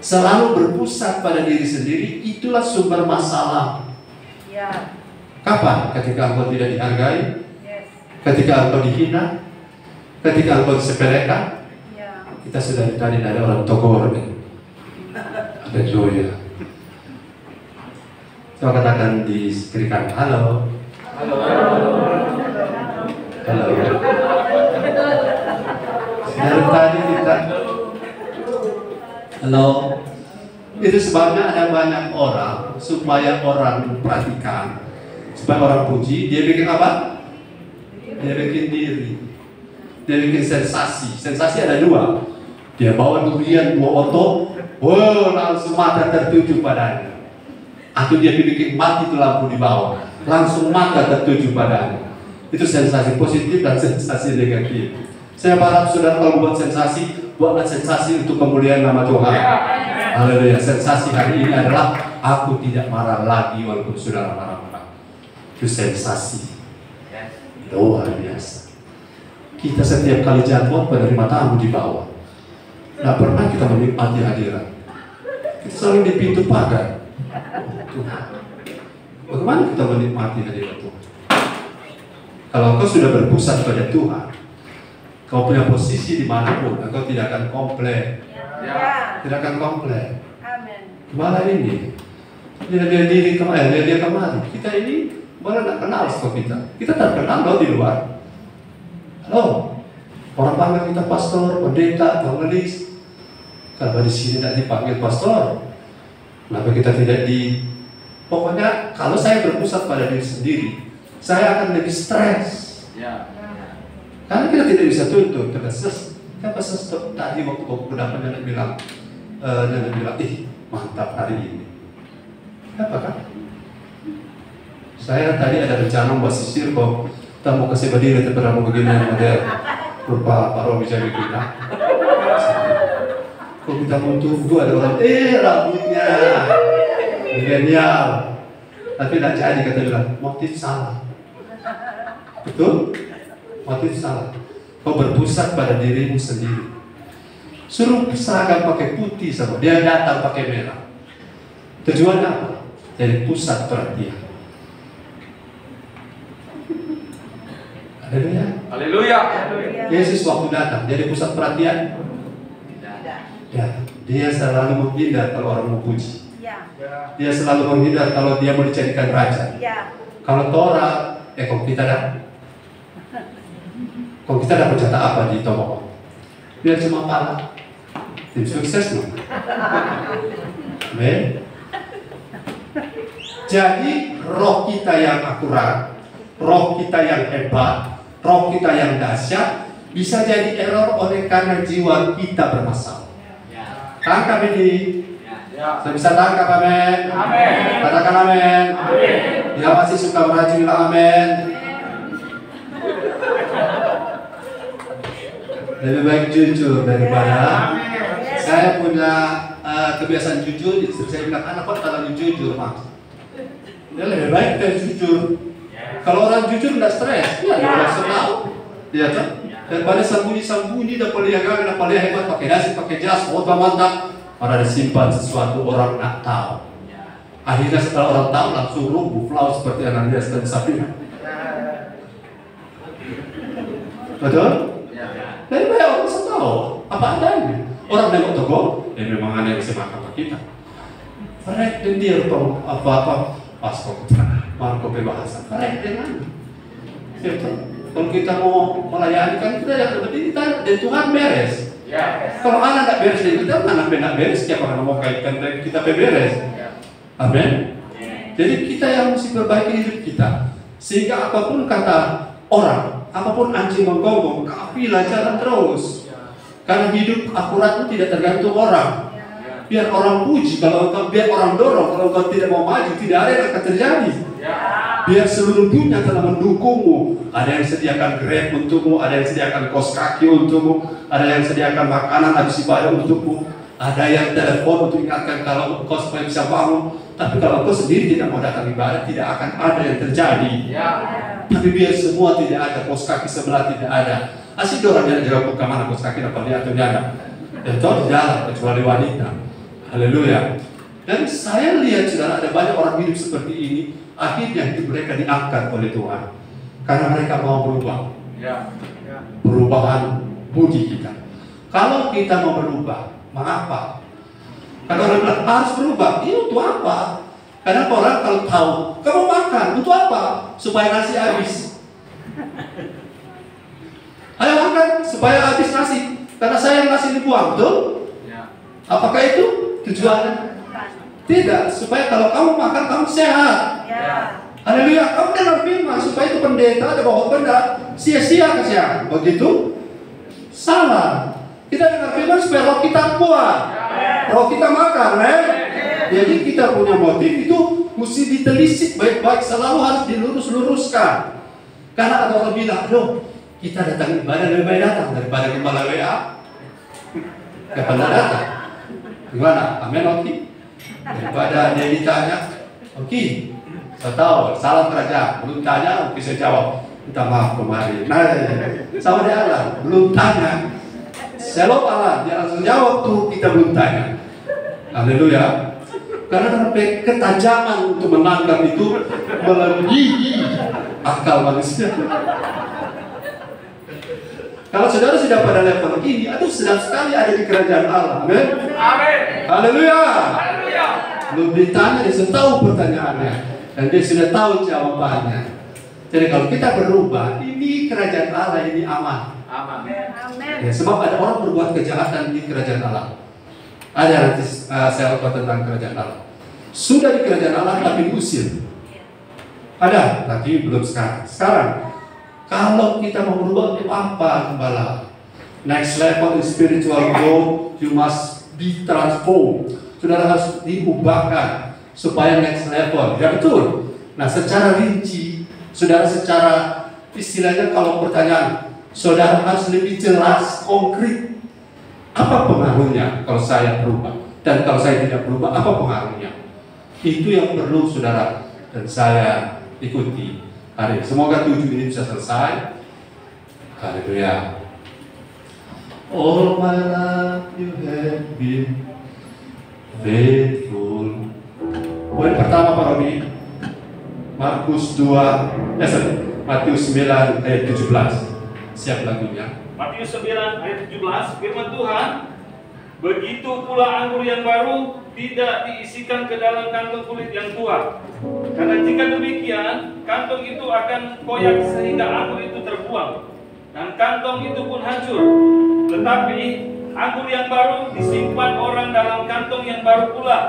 Selalu berpusat pada diri sendiri, itulah sumber masalah. Kapan? Ketika engkau tidak dihargai, ketika engkau dihina, ketika engkau disepelekan. Kita sudah tadi ada orang Togor, ada Joya. Coba katakan di kirikan, halo. Dari tadi kita halo. Itu sebabnya ada banyak orang, supaya orang perhatikan, supaya orang puji, dia bikin apa? Dia bikin diri. Dia bikin sensasi. Sensasi ada dua. Dia bawa durian 2 oto, langsung mata tertuju padanya. Atau dia bikin mati itu lampu di bawah, langsung mata tertuju padanya. Itu sensasi positif dan sensasi negatif. Saya harap saudara kalau buat sensasi, buatlah sensasi untuk kemuliaan nama Tuhan. Haleluya. Sensasi hari ini adalah aku tidak marah lagi walaupun saudara marah-marah. Itu sensasi luar biasa. Kita setiap kali jatuh menerima tamu di bawah. Tidak pernah kita menikmati hadirat. Kita selalu di pintu pagar. Tuhan, bagaimana kita menikmati hadirat Tuhan? Kalau engkau sudah berpusat pada Tuhan, kau punya posisi dimanapun, engkau tidak akan komplain. Tidak akan komplain. Malah ini, dia kemari. Kita ini malah tidak kenal sama kita. Kita terkenal loh di luar. Halo, orang panggil kita pastor, pendeta, evangelis. Kalau di sini tidak dipanggil pastor, kenapa kita tidak di? Pokoknya kalau saya berpusat pada diri sendiri, saya akan lebih stres. Karena kita tidak bisa tuntut. Kan pas tadi waktu kudapan nenek bilang, mantap hari ini. Apa kan? Saya tadi ada rencana membuat sisir kok. Kita mau kasih badiri terpernah mau begini model rupa Pak Robi jadi kita. Kok kita mau tunggu ada orang, rambutnya milenial. Tapi tidak jadi, kata bilang, motif salah. Betul? Motif salah. Kau berpusat pada dirimu sendiri. Suruh seragam pakai putih sama dia datang pakai merah. Tujuannya apa? Jadi pusat perhatian. Haleluya. Yesus waktu datang jadi pusat perhatian. Ya, dia selalu menghindar kalau orang memuji. Dia selalu menghindar kalau dia mau dijadikan raja. Kalau Torah, kok kita dapat jatah apa di Tomoko? Biar cuma pala. Tim sukses loh. Amen. Jadi roh kita yang akurat, roh kita yang hebat, roh kita yang dahsyat, bisa jadi error oleh karena jiwa kita bermasalah. Tangkap ini. Saya bisa tangkap, amin. Katakan amin. Dia masih suka merajut, amin. Lebih baik jujur daripada saya punya kebiasaan jujur. Istri saya bilang, anak kok terlalu jujur, Mas. Dia lebih baik kita jujur. Kalau orang jujur tidak stres, ya dia tidak tahu. Dia kan? Daripada sembunyi-sembunyi dan perlihatkan dan perlihat hebat pakai dasi, pakai jas, khotbah mantap. Orang disimpan sesuatu orang nak tahu. Akhirnya setelah orang tahu langsung lumpuh, flau seperti Ananias dan Safira. Betul? Lebih baik orang tahu apa adanya. Orang nengok toko, memang ada yang bisa makan kita. Mereka dan dia apa pas kok Marco berbahasa. Mereka dengan. Kalau kita mau melayani kan kita yang berdiri dan Tuhan beres. Kalau anak tak beres dari kita, anak benar beres. Siapa yang mau kaitkan dari kita beres? Amin. Jadi kita yang mesti perbaiki hidup kita, sehingga apapun kata orang, apapun anjing menggonggong, kafilah jalan terus. Karena hidup akurat itu tidak tergantung orang. Biar orang puji, biar orang dorong, kalau kau tidak mau maju, tidak ada yang akan terjadi. Biar seluruh dunia telah mendukungmu. Ada yang sediakan Grab untukmu, ada yang sediakan kos kaki untukmu, ada yang sediakan makanan habis ibadah untukmu, ada yang telepon untuk ingatkan kalau kau supaya bisa bangun. Tapi kalau kau sendiri tidak mau datang ibadah, tidak akan ada yang terjadi. Tapi biar semua tidak ada, kos kaki sebelah tidak ada. Asyik orang yang jawab ke mana kos kaki dapat lihat atau tidak. Dan tahu di dalam kecuali wanita. Haleluya. Dan saya lihat saudara ada banyak orang hidup seperti ini. Akhirnya hidup mereka diangkat oleh Tuhan karena mereka mau berubah. Perubahan budi kita. Kalau kita mau berubah, mengapa? Karena orang bilang harus berubah. Ini untuk apa? Karena orang kalau tahu, kamu makan untuk apa? Supaya nasi habis. Ayo makan supaya habis nasi. Karena sayang nasi dibuang, betul? Apakah itu tujuannya? Tidak, supaya kalau kamu makan kamu sehat. Haleluya, kamu dengar firman supaya itu pendeta ada bawa benda sia-sia kesehatan. Begitu? Salah. Kita dengar firman supaya roh kita kuat, roh kita makan, Jadi kita punya motif itu mesti ditelisik baik-baik, selalu harus dilurus-luruskan. Karena ada orang bilang, loh, kita datang ibadah lebih baik datang daripada gembala WA. Kapan datang? Gimana? Amin, oke. Daripada dia ditanya, oke, saya tahu, salam kerajaan, belum tanya, oke saya jawab, minta maaf kemarin. Nah, sama dia Allah, belum tanya, selalu Allah, dia langsung jawab tuh, kita belum tanya. Haleluya. Karena sampai ketajaman untuk menangkap itu melebihi akal manusia. Kalau saudara sudah pada level ini, aduh sedang sekali ada di kerajaan Allah. Amin. Haleluya. Belum ditanya, dia sudah tahu pertanyaannya dan dia sudah tahu jawabannya. Jadi kalau kita berubah, ini kerajaan Allah ini aman. Ya, sebab ada orang berbuat kejahatan di kerajaan Allah. Ada nanti saya lupa tentang kerajaan Allah. Sudah di kerajaan Allah tapi diusir. Ada, tapi belum sekarang. Sekarang, kalau kita mau berubah untuk apa, Gembala? Next level in spiritual growth, you must be transformed. Saudara harus diubahkan supaya next level. Ya betul. Nah, secara rinci, saudara secara istilahnya kalau pertanyaan, saudara harus lebih jelas, konkret. Apa pengaruhnya kalau saya berubah? Dan kalau saya tidak berubah, apa pengaruhnya? Itu yang perlu saudara dan saya ikuti hari ini. Semoga 7 ini bisa selesai. Haleluya. All my life you have been faithful. Poin pertama Pak Robi, Matius 9 ayat 17. Siap lagunya. Matius 9 ayat 17, firman Tuhan, begitu pula anggur yang baru tidak diisikan ke dalam kantong kulit yang tua. Karena jika demikian, kantong itu akan koyak sehingga anggur itu terbuang, dan kantong itu pun hancur. Tetapi anggur yang baru disimpan orang dalam kantong yang baru pula,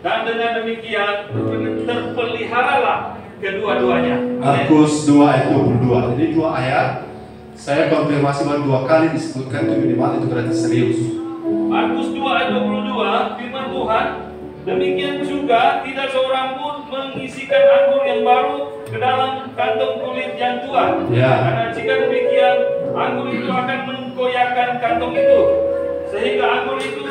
dan dengan demikian terpeliharalah kedua-duanya. Markus 2 ayat 22. Jadi 2 ayat. Saya konfirmasi bahwa 2 kali disebutkan itu minimal, itu berarti serius. Markus 2 ayat 22, firman Tuhan, demikian juga tidak seorang pun mengisikan anggur yang baru ke dalam kantong kulit yang tua. Ya. Karena jika demikian, anggur itu akan menggoyahkan kantong itu, sehingga anggur itu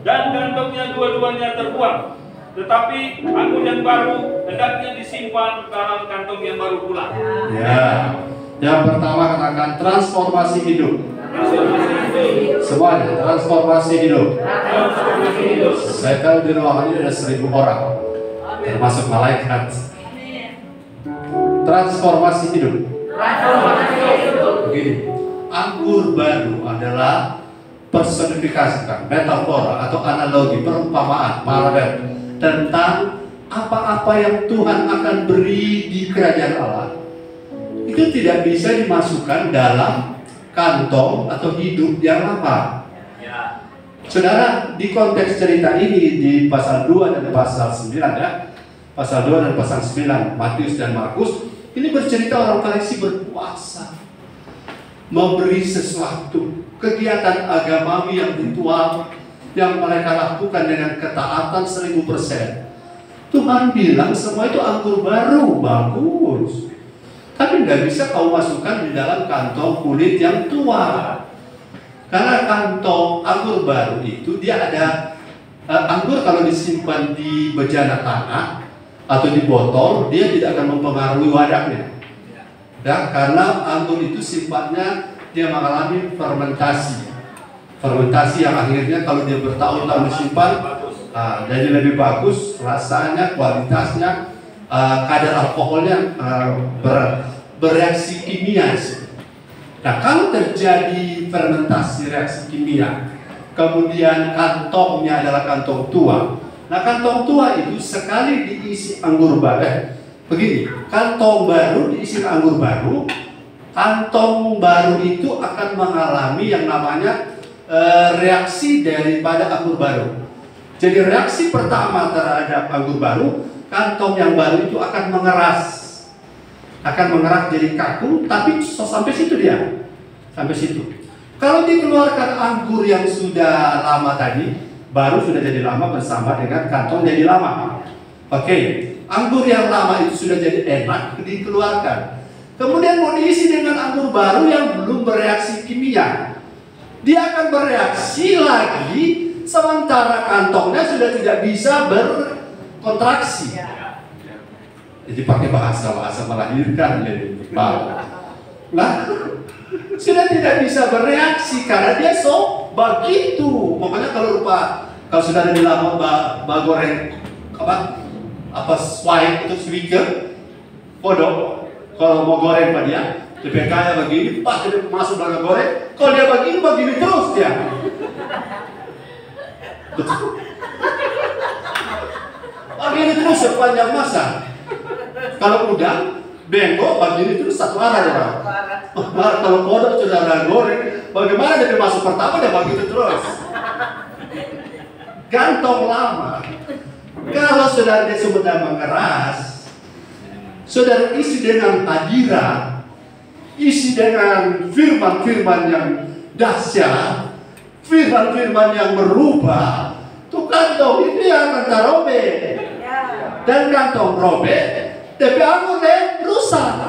dan kantongnya dua-duanya terbuang. Tetapi anggur yang baru hendaknya disimpan dalam kantong yang baru pula. Ya. Yang pertama katakan transformasi hidup. Semuanya transformasi hidup. Saya tahu di ruangan ini ada 1000 orang, termasuk malaikat. Transformasi hidup. Begini, anggur baru adalah personifikasikan, metafora atau analogi, perumpamaan, paralel tentang apa-apa yang Tuhan akan beri di kerajaan Allah. Itu tidak bisa dimasukkan dalam kantong atau hidup yang lama. Saudara, di konteks cerita ini di pasal 2 dan pasal 9 ya. Pasal 2 dan pasal 9 Matius dan Markus ini bercerita orang Farisi berpuasa, memberi sesuatu, kegiatan agamawi yang ritual yang mereka lakukan dengan ketaatan 1000%. Tuhan bilang semua itu anggur baru, bagus. Tapi nggak bisa kau masukkan di dalam kantong kulit yang tua. Karena kantong anggur baru itu dia ada anggur kalau disimpan di bejana tanah atau di botol, dia tidak akan mempengaruhi wadahnya. Ya, karena anggur itu sifatnya dia mengalami fermentasi. Fermentasi yang akhirnya kalau dia bertahun-tahun disimpan, jadi lebih bagus rasanya, kualitasnya. Kadar alkoholnya bereaksi kimia. Nah, kalau terjadi fermentasi reaksi kimia, kemudian kantongnya adalah kantong tua. Nah, kantong tua itu sekali diisi anggur baru, begini, kantong baru diisi anggur baru, kantong baru itu akan mengalami yang namanya reaksi daripada anggur baru. Jadi reaksi pertama terhadap anggur baru, kantong yang baru itu akan mengeras jadi kaku, tapi sampai situ dia, sampai situ. Kalau dikeluarkan anggur yang sudah lama tadi, baru sudah jadi lama bersama dengan kantong jadi lama. Oke, anggur yang lama itu sudah jadi enak, dikeluarkan. Kemudian mau diisi dengan anggur baru yang belum bereaksi kimia. Dia akan bereaksi lagi, sementara kantongnya sudah tidak bisa kontraksi. Jadi pakai bahasa melahirkan jadi nah, sudah tidak bisa bereaksi karena dia begitu. Pokoknya kalau sudah ada di lama goreng swine itu swicker kodok, kalau mau goreng pak dia kayak begini, pas dia masuk dalam goreng, kalau dia begini terus dia. Begini terus sepanjang masa. Kalau udang, bengkok, begini terus satu arah ya. Kalau kodok sudah goreng, bagaimana dia masuk pertama dia begitu terus. Kantong lama. Kalau saudara dia sudah mengeras, saudara isi dengan hadirat, isi dengan firman-firman yang dahsyat, firman-firman yang berubah, tuh kantong itu yang akan terobek. Dan kantong robek, tapi anggur rusak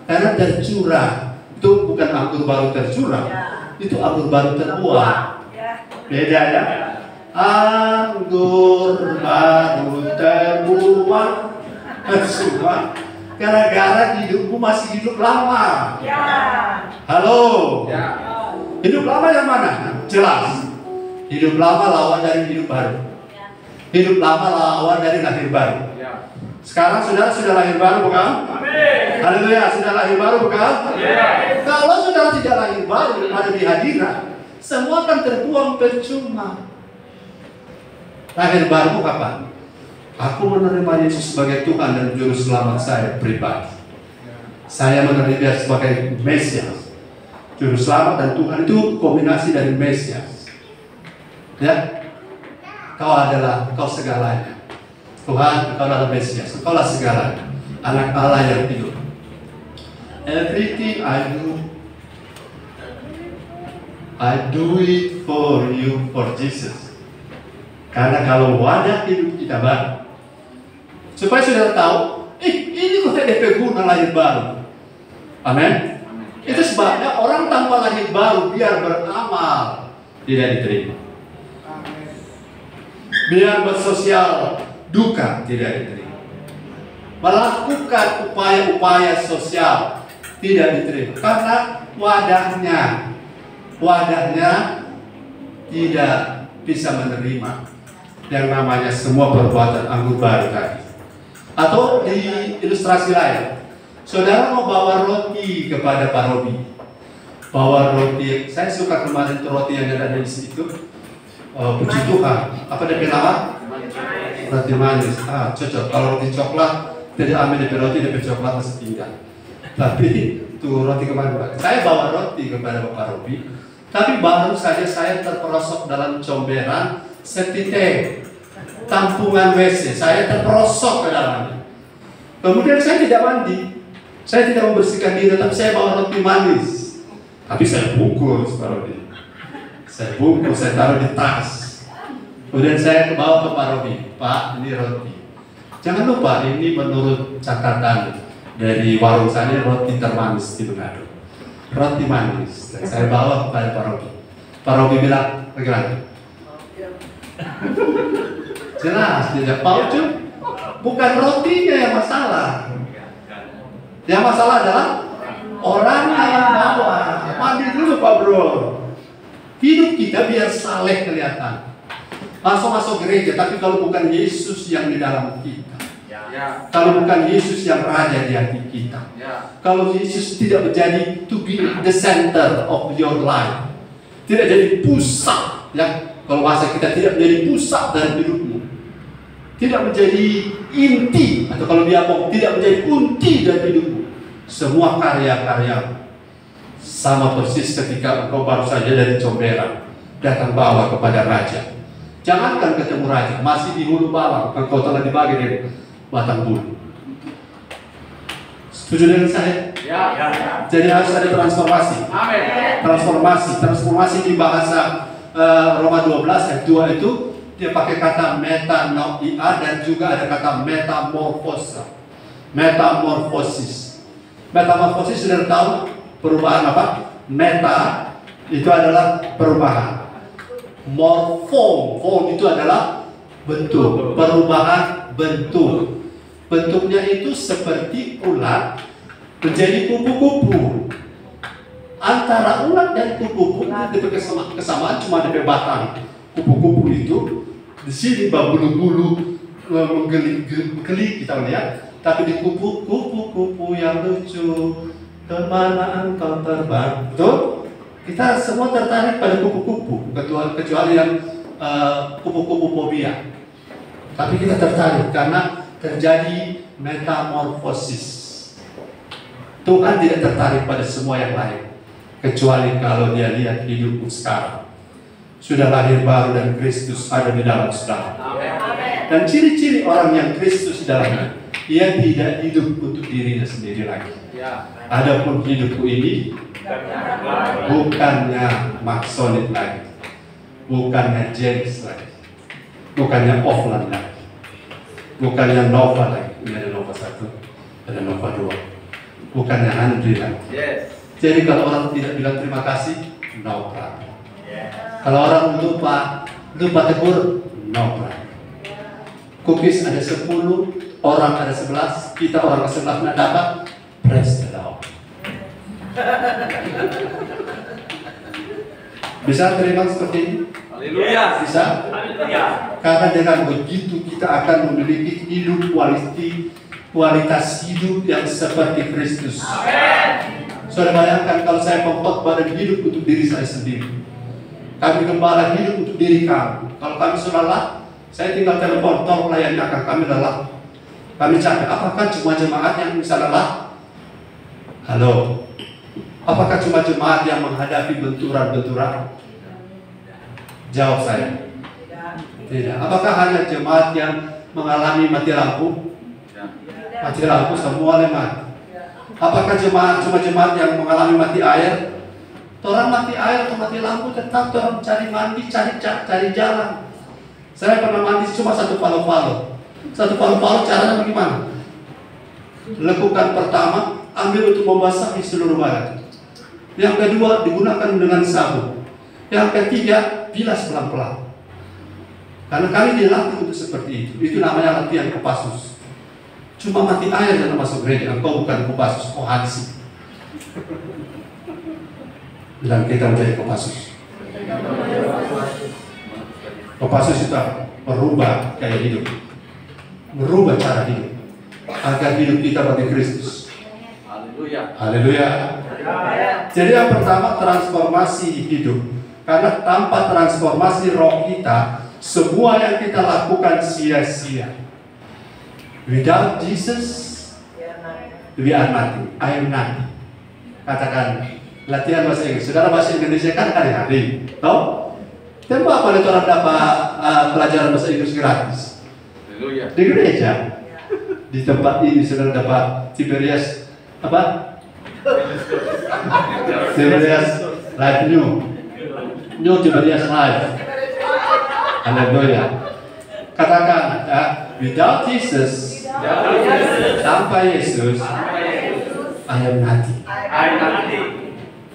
karena tercurah. Itu bukan anggur baru tercurah, itu anggur baru terbuang. Beda ya. Anggur baru terbuang, semua gara-gara hidupmu masih hidup lama. Halo. Hidup lama yang mana? Jelas. Hidup lama lawan dari hidup baru. Hidup lama lawan dari lahir baru. Sekarang saudara sudah lahir baru bukan? Amin. Haleluya, sudah lahir baru bukan? Yeah. Kalau saudara tidak lahir baru ada di hadirat, semua akan terbuang percuma. Lahir baru kapan? Aku menerima Yesus sebagai Tuhan dan Juru Selamat saya pribadi. Saya menerima Dia sebagai Mesias. Juru Selamat dan Tuhan itu kombinasi dari Mesias. Ya, kau segalanya. Tuhan, Engkau adalah Mesias, Engkau adalah segalanya. anak Allah yang hidup. Everything I do it for you, for Jesus. Karena kalau wadah hidup kita baru, supaya saudara tahu, ini kok DP guna lahir baru. Amin. Itu sebabnya orang tanpa lahir baru biar beramal tidak diterima. Biar bersosial duka tidak diterima. Melakukan upaya-upaya sosial tidak diterima karena wadahnya tidak bisa menerima yang namanya semua perbuatan anggur baru tadi. Atau di ilustrasi lain, saudara mau bawa roti kepada Pak Robi. Bawa roti, saya suka kemarin roti yang ada di situ. Puji Tuhan, apa dia nama? Roti manis. Cocok. Kalau roti coklat, tidak ambil dari roti, dari coklat masih tinggal. Tapi tuh roti kemarin, saya bawa roti kepada Bapak Robi. Tapi baru saja saya terperosok dalam comberan setitik tampungan WC. Saya terperosok ke dalamnya. Kemudian saya tidak mandi, saya tidak membersihkan diri, tapi saya bawa roti manis. Tapi saya bungkus, Pak Robi. Saya bungkus, saya taruh di tas. Kemudian saya bawa ke Pak Robi. Pak, ini roti. Jangan lupa, ini menurut catatan dari warung saya, roti termanis di Manado. Roti manis. Dan saya bawa kepada Pak Robi. Pak Robi bilang, bagaimana? Jelas, tidak Pak Ucup. Bukan rotinya yang masalah. Yang masalah adalah orang yang bawa. Mandi dulu Pak Bro. Hidup kita biar saleh kelihatan. Masuk gereja, tapi kalau bukan Yesus yang di dalam kita, kalau bukan Yesus yang raja di hati kita, kalau Yesus tidak menjadi to be the center of your life, tidak jadi pusat, yang kalau bahasa kita tidak menjadi pusat dari hidupmu, tidak menjadi inti, atau kalau dia mau tidak menjadi kunci dari hidupmu, semua karya-karya sama persis ketika engkau baru saja dari comberan datang bawa kepada raja. Jangankan ketemu raja, masih di hulu bawang, engkau telah dibagi dari batang bulu. Setuju dengan saya? Ya. Jadi harus ada transformasi. Amin. Transformasi di bahasa Roma 12 ayat 2 itu dia pakai kata metanoia dan juga ada kata metamorfosis. Metamorfosis sudah tahu perubahan apa? Meta itu adalah perubahan. Form itu adalah bentuk, perubahan bentuk. Bentuknya itu seperti ulat menjadi kupu-kupu. Antara ulat dan kupu-kupu itu kesamaan cuma ada batang. Kupu-kupu itu di sini bulu-bulu menggeli kita lihat, tapi di kupu-kupu yang lucu, kemana engkau terbang? Betul? Kita semua tertarik pada kupu-kupu, kecuali yang kupu-kupu fobia. Tapi kita tertarik karena terjadi metamorfosis. Tuhan tidak tertarik pada semua yang lain, kecuali kalau dia lihat hidupmu sekarang. Sudah lahir baru dan Kristus ada di dalam saudara. Dan ciri-ciri orang yang Kristus di dalamnya, ia tidak hidup untuk dirinya sendiri lagi. Adapun hidupku ini bukannya Maksonit lagi, bukannya James lagi, bukannya Offline lagi, bukannya Nova lagi. Ini ada Nova 1, ada Nova 2, bukannya Andri lagi. Jadi kalau orang tidak bilang terima kasih, no problem. Kalau orang lupa tegur, no problem. Cookies ada 10, orang ada 11, kita orang ke-11 nak dapat, praise the Lord. Bisa terima seperti ini? Haleluya. Bisa? Haleluya. Karena dengan begitu kita akan memiliki hidup kualitas hidup yang seperti Kristus. Amin. Saudara bayangkan kalau saya mengkhotbah dan hidup untuk diri saya sendiri. Kami gembala hidup untuk diri kami. Kalau kami sudah lelah, saya tinggal telepon, tolong layani akan kami lelah. Kami capek. Apakah cuma jemaat yang bisa lelah? Halo. Apakah cuma jemaat yang menghadapi benturan-benturan? Jawab saya. Tidak. Apakah hanya jemaat yang mengalami mati lampu? Mati lampu semua mati. Apakah cuma jemaat yang mengalami mati air? Orang mati air atau mati lampu tetap orang cari mandi, cari jalan. Saya pernah mandi cuma satu palo-palo. Satu palo-palo caranya bagaimana? Lakukan pertama, ambil untuk membasahi seluruh badan. Yang kedua, digunakan dengan sabun. Yang ketiga, bilas pelan-pelan. Karena kami dilatih untuk seperti itu. Itu namanya latihan Kopassus. Cuma mati air dan masuk gereja. Engkau bukan Kopassus, kau Hansi. Dan kita menjadi Kopassus. Kopassus itu merubah gaya hidup, merubah cara hidup, agar hidup kita bagi Kristus. Haleluya. Haleluya. Jadi yang pertama, transformasi hidup. Karena tanpa transformasi roh kita, semua yang kita lakukan sia-sia. Without Jesus, we are nothing. I am nothing. Katakan latihan bahasa Inggris. Saudara bahasa Indonesia kan hari-hari, tahu? Tentu apa itu orang dapat pelajaran bahasa Inggris gratis? Di gereja. Di tempat ini saudara dapat Tiberias apa? Tiberias Live New Tiberias Live. Haleluya. Katakan without Jesus, tanpa Yesus, I am nothing.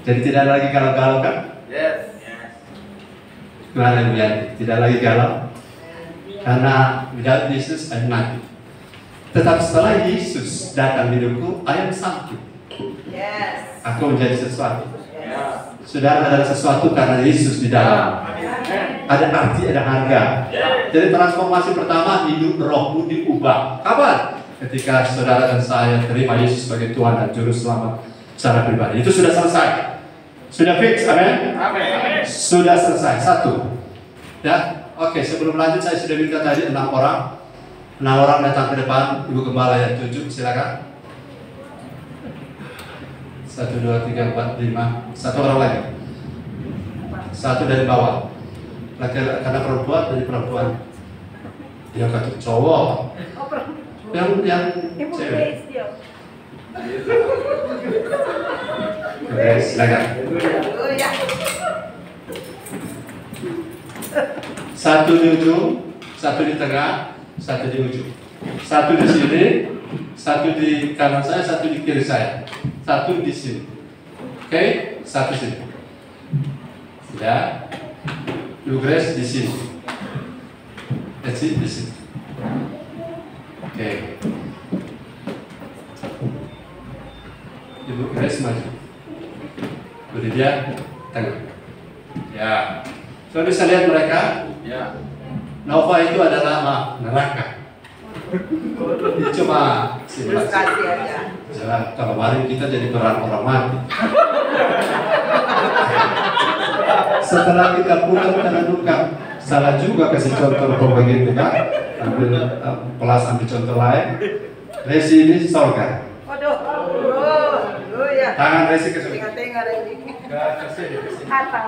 Jadi tidak lagi galau-galau kan? Yes. Haleluya. Tidak lagi galau. Karena without Jesus, I am nothing. Tetapi setelah Yesus datang hidupku, I am something. Yes. Aku menjadi sesuatu. Saudara adalah sesuatu karena Yesus di dalam. Ada arti, ada harga. Jadi transformasi pertama, hidup rohmu diubah. Kapan? Ketika saudara dan saya terima Yesus sebagai Tuhan dan Juru Selamat secara pribadi. Itu sudah selesai. Sudah fix, amin? Amin. Sudah selesai. Satu. Ya, oke. Sebelum lanjut, saya sudah minta tadi 6 orang. 6 orang datang ke depan. Ibu Gembala yang 7, silakan. 1, 2, 3, 4, 5. Satu orang lagi. Satu dari bawah. Karena perempuan dari perempuan. Dia kata cowok. Yang cewek. Oke, silakan. Satu di ujung, satu di tengah, satu di ujung. Satu di sini, satu di kanan saya, satu di kiri saya. Satu di sini. Oke, satu sini. Sudah. Ibu Grace di sini. That's it, di sini. Oke. Ibu Grace maju. Bu Lydia tengah. Ya. So bisa lihat mereka. Ya. Nova itu adalah neraka. Ini cuma simulasi. Jangan kalau kemarin kita jadi peran orang mati. Setelah kita pulang kita salah juga kasih contoh begitu kan? Ambil kelas ambil contoh lain. Resi ini sorga. Waduh. Ya. Tangan Resi ke sini. Tengah-tengah Resi. Ke sini. Atau.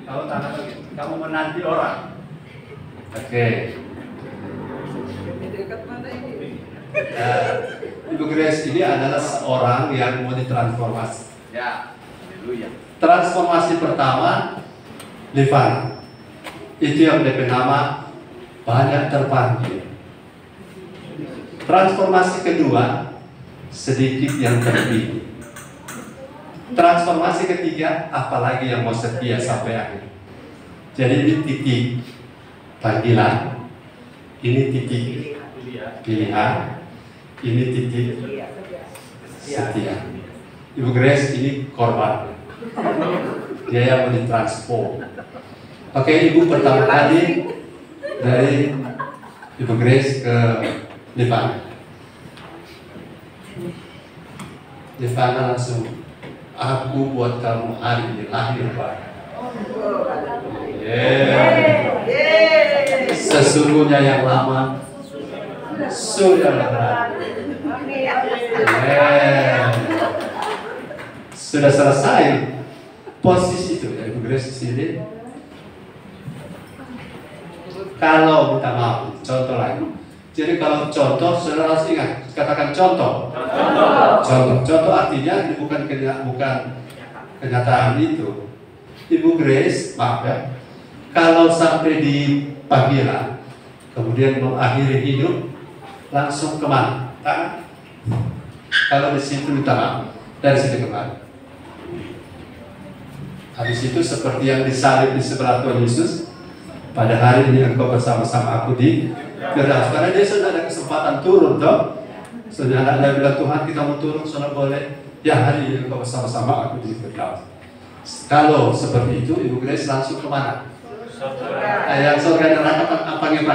Tahu tangan kamu menanti orang. Oke. Dekat mana ini? Ibu Grace ini adalah seorang yang mau ditransformasi. Ya. Haleluya. Transformasi pertama, Livana. Itu yang DP nama banyak terpanggil. Transformasi kedua, sedikit yang terpilih. Transformasi ketiga, apalagi yang mau setia sampai akhir. Jadi ini titik panggilan, ini titik pilihan, ini titik setia. Ibu Grace ini korban. Dia yang mau ditransform. Oke, Ibu pertama kali dari Ibu Grace ke Livana. Livana langsung, aku buat kamu hari ini lahir baru. Sesungguhnya yang lama sudah berlalu. Sudah selesai posisi itu ya, Ibu Grace di sini. Kalau minta maaf, contoh lagi, Jadi kalau contoh, saudara harus ingat, katakan contoh. Contoh artinya ini bukan kenyataan itu. Ibu Grace, maaf ya, kalau sampai di panggilan, kemudian mengakhiri hidup, langsung kemana? Tangan. Kalau di situ di tangan, dari sini kemana? Habis itu seperti yang disalib di sebelah Tuhan Yesus, pada hari ini engkau bersama-sama aku di Firdaus. Karena dia sudah ada kesempatan turun, toh. Sudah ada bilang Tuhan kita mau turun, saudara boleh. Ya hari ini engkau bersama-sama aku di Firdaus. Kalau seperti itu, Ibu Grace langsung kemana? Yang surga neraka panggil.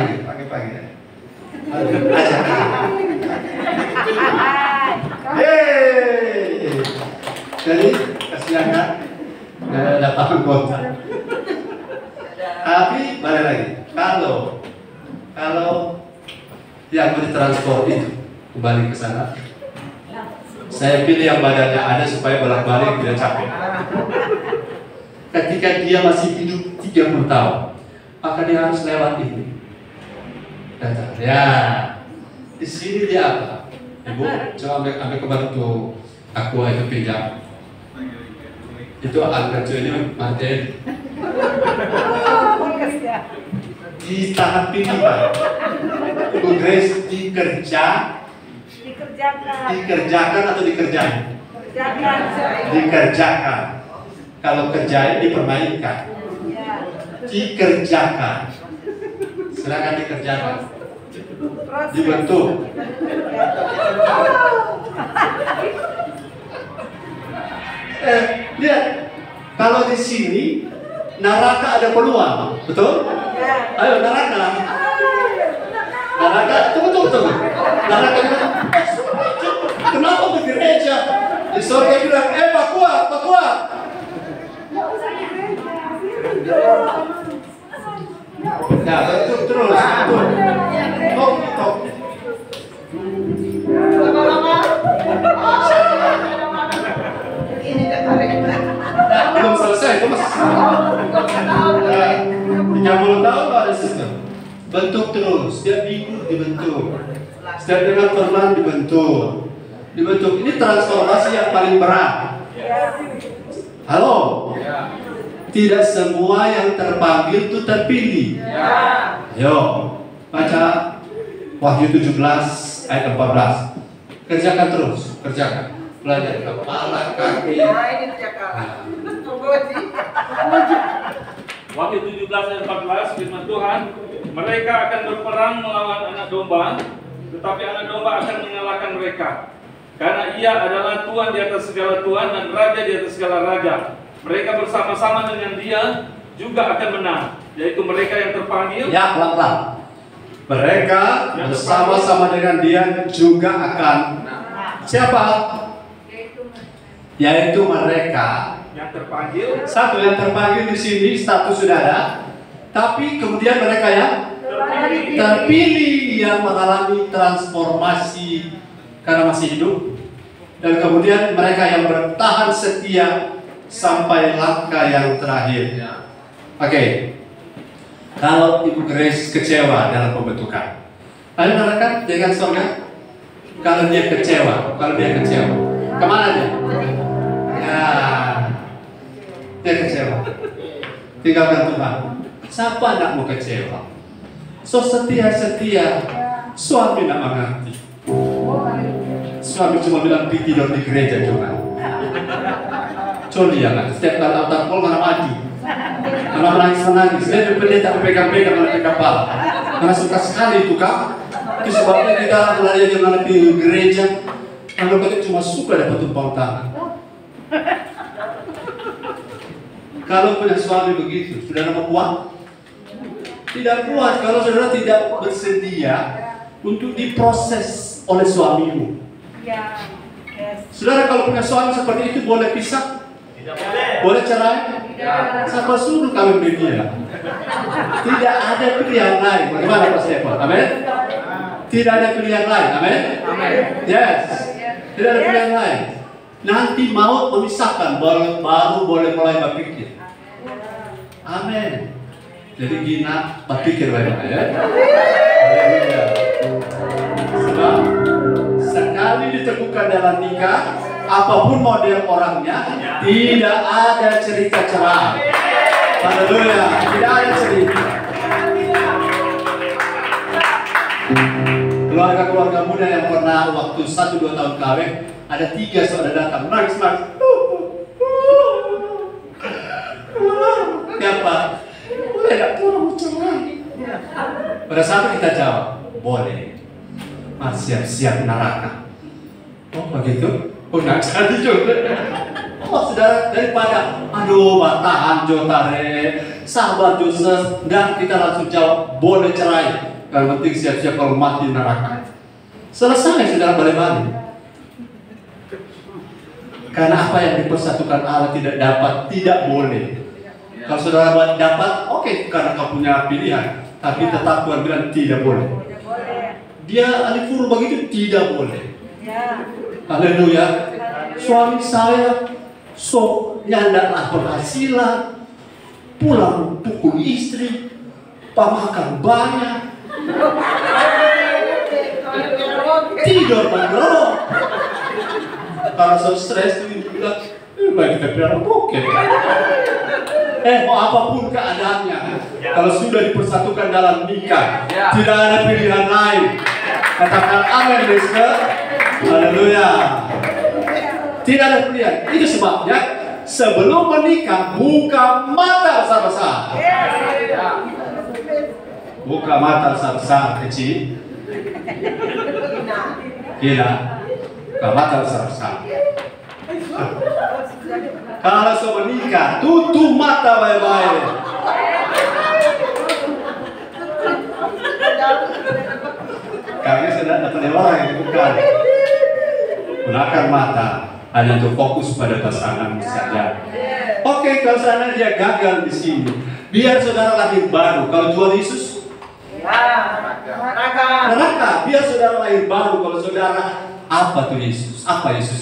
Ajak. Yeay. Jadi kasihan kan? Dapat anggota. Tapi balik lagi. Kalau yang mau ditransport itu kembali ke sana, saya pilih yang badannya ada supaya bolak-balik tidak capek. Ketika dia masih hidup 30 tahun, maka dia harus lewat ini. Datang. Ya, di sini dia apa? Ibu, coba ambil kembali tuh aku itu pinjam. Itu angkat ini mati. Ditahan pilih Pak. Ibu Grace dikerjakan atau dikerjain? Dikerjakan. Kalau kerjain dipermainkan. Dikerjakan. Silakan dikerjakan. Dibentuk. Lihat. Kalau di sini neraka ada peluang, betul? Ayo neraka. Tunggu. Neraka bilang, kenapa ke gereja? Di surga bilang, Pak kuat. Ya, betul terus. Tok. Belum selesai, itu masih 30 tahun ada sistem. Bentuk terus, setiap minggu dibentuk. Setiap dengan firman dibentuk. Ini transformasi yang paling berat. Halo? Tidak semua yang terpanggil itu terpilih. Ayo, baca Wahyu 17 ayat 14. Kerjakan terus, Belajar kepala, kaki. Wahyu 17 ayat 14 firman Tuhan, mereka akan berperang melawan anak domba, tetapi anak domba akan mengalahkan mereka. Karena ia adalah Tuhan di atas segala Tuhan dan Raja di atas segala Raja. Mereka bersama-sama dengan dia juga akan menang, yaitu mereka yang terpanggil. Ya, pelan-pelan. Mereka bersama-sama dengan dia juga akan. Siapa? Yaitu mereka yang terpanggil. Satu yang terpanggil di sini status sudah ada, tapi kemudian mereka yang terpilih yang mengalami transformasi karena masih hidup, dan kemudian mereka yang bertahan setia sampai langkah yang terakhir. Oke. Kalau Ibu Grace kecewa dalam pembentukan, lalu mereka dengan surga. Kalau dia kecewa, kemana dia? Ya, dia kecewa. Tinggalkan Tuhan. Siapa anakmu kecewa? So setia, suami nak mengerti. Suami cuma bilang pergi tidur di gereja cuma. Coli ya kan, setiap kali altar call mana mati. Mana menangis. Dia pendeta pegang-pegang oleh kepala. Karena suka sekali itu kan. Itu sebabnya kita melayani dengan di gereja. Kalau kita cuma suka dapat tumpang tangan. Kalau punya suami begitu, saudara mau kuat? Tidak kuat kalau saudara tidak bersedia untuk diproses oleh suamimu. Saudara kalau punya suami seperti itu boleh pisah? Tidak boleh. Boleh cerai? Siapa suruh kawin dia? Tidak ada pilihan lain. Bagaimana Pak Stefan? Amin? Tidak ada pilihan lain. Amin? Yes. Tidak ada pilihan lain. Nanti maut memisahkan, baru boleh mulai berpikir. Amin. Jadi gina berpikir baik-baik ya. Haleluya. Sebab sekali ditemukan dalam nikah, apapun model orangnya, tidak ada cerita cerai. Haleluya, tidak ada cerita. Keluarga-keluarga muda yang pernah waktu 1-2 tahun kawin, ada 3 saudara datang, nangis. Kenapa? Boleh gak pulang cerai? Pada saat kita jawab, boleh. Mas siap-siap neraka. Oh begitu? Oh gak jadi juga. Oh saudara, daripada aduh tahan jotare, sabar Joseph, dan kita langsung jawab boleh cerai. Yang penting siap-siap kalau mati neraka. Selesai saudara, balik-balik. Karena apa yang dipersatukan Allah tidak dapat, tidak boleh. Kalau saudara dapat, oke, karena kau punya pilihan. Tapi tetap Tuhan bilang tidak boleh. Dia alifur begitu, tidak boleh. Haleluya. Suami saya yang tidaklah berhasilan, pulang pukul istri, pamakan banyak, tidur mengerok. Kalau saya stres itu bilang, baik kita bilang bokeh. Mau apapun keadaannya, kalau sudah dipersatukan dalam nikah, tidak ada pilihan lain. Katakan amin, Mister. Haleluya. Tidak ada pilihan. Itu sebabnya sebelum menikah buka mata besar-besar. Buka mata besar-besar, kecil. Gila. Buka mata besar-besar. Kalau sudah menikah, tutup mata baik-baik. Kami sudah dapat orang yang bukan. Gunakan mata hanya untuk fokus pada pasangan saja. Oke, kalau sana dia gagal di sini, biar saudara lahir baru. Kalau Tuhan Yesus, neraka. Biar saudara lahir baru. Kalau saudara, apa tuh Yesus? Apa Yesus?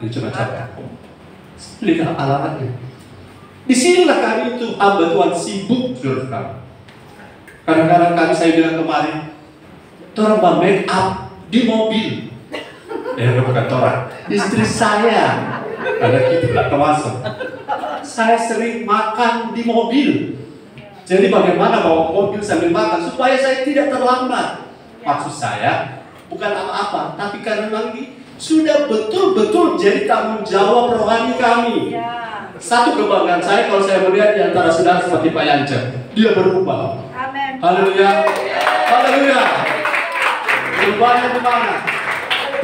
Coba-coba. Lihat alamatnya. Disinilah kami itu hamba Tuhan sibuk saudara. Kadang-kadang saya bilang kemarin, orang make up di mobil. Bukan orang. Istri saya, karena kita tidak termasuk. Saya sering makan di mobil. Jadi bagaimana bawa mobil sambil makan supaya saya tidak terlambat. Maksud saya bukan apa-apa, tapi karena lagi sudah betul-betul jadi tanggung jawab rohani kami. Satu kebanggaan saya kalau saya melihat di antara saudara seperti Pak Yance, dia berubah. Amin. Haleluya. Haleluya. Berubahnya di mana?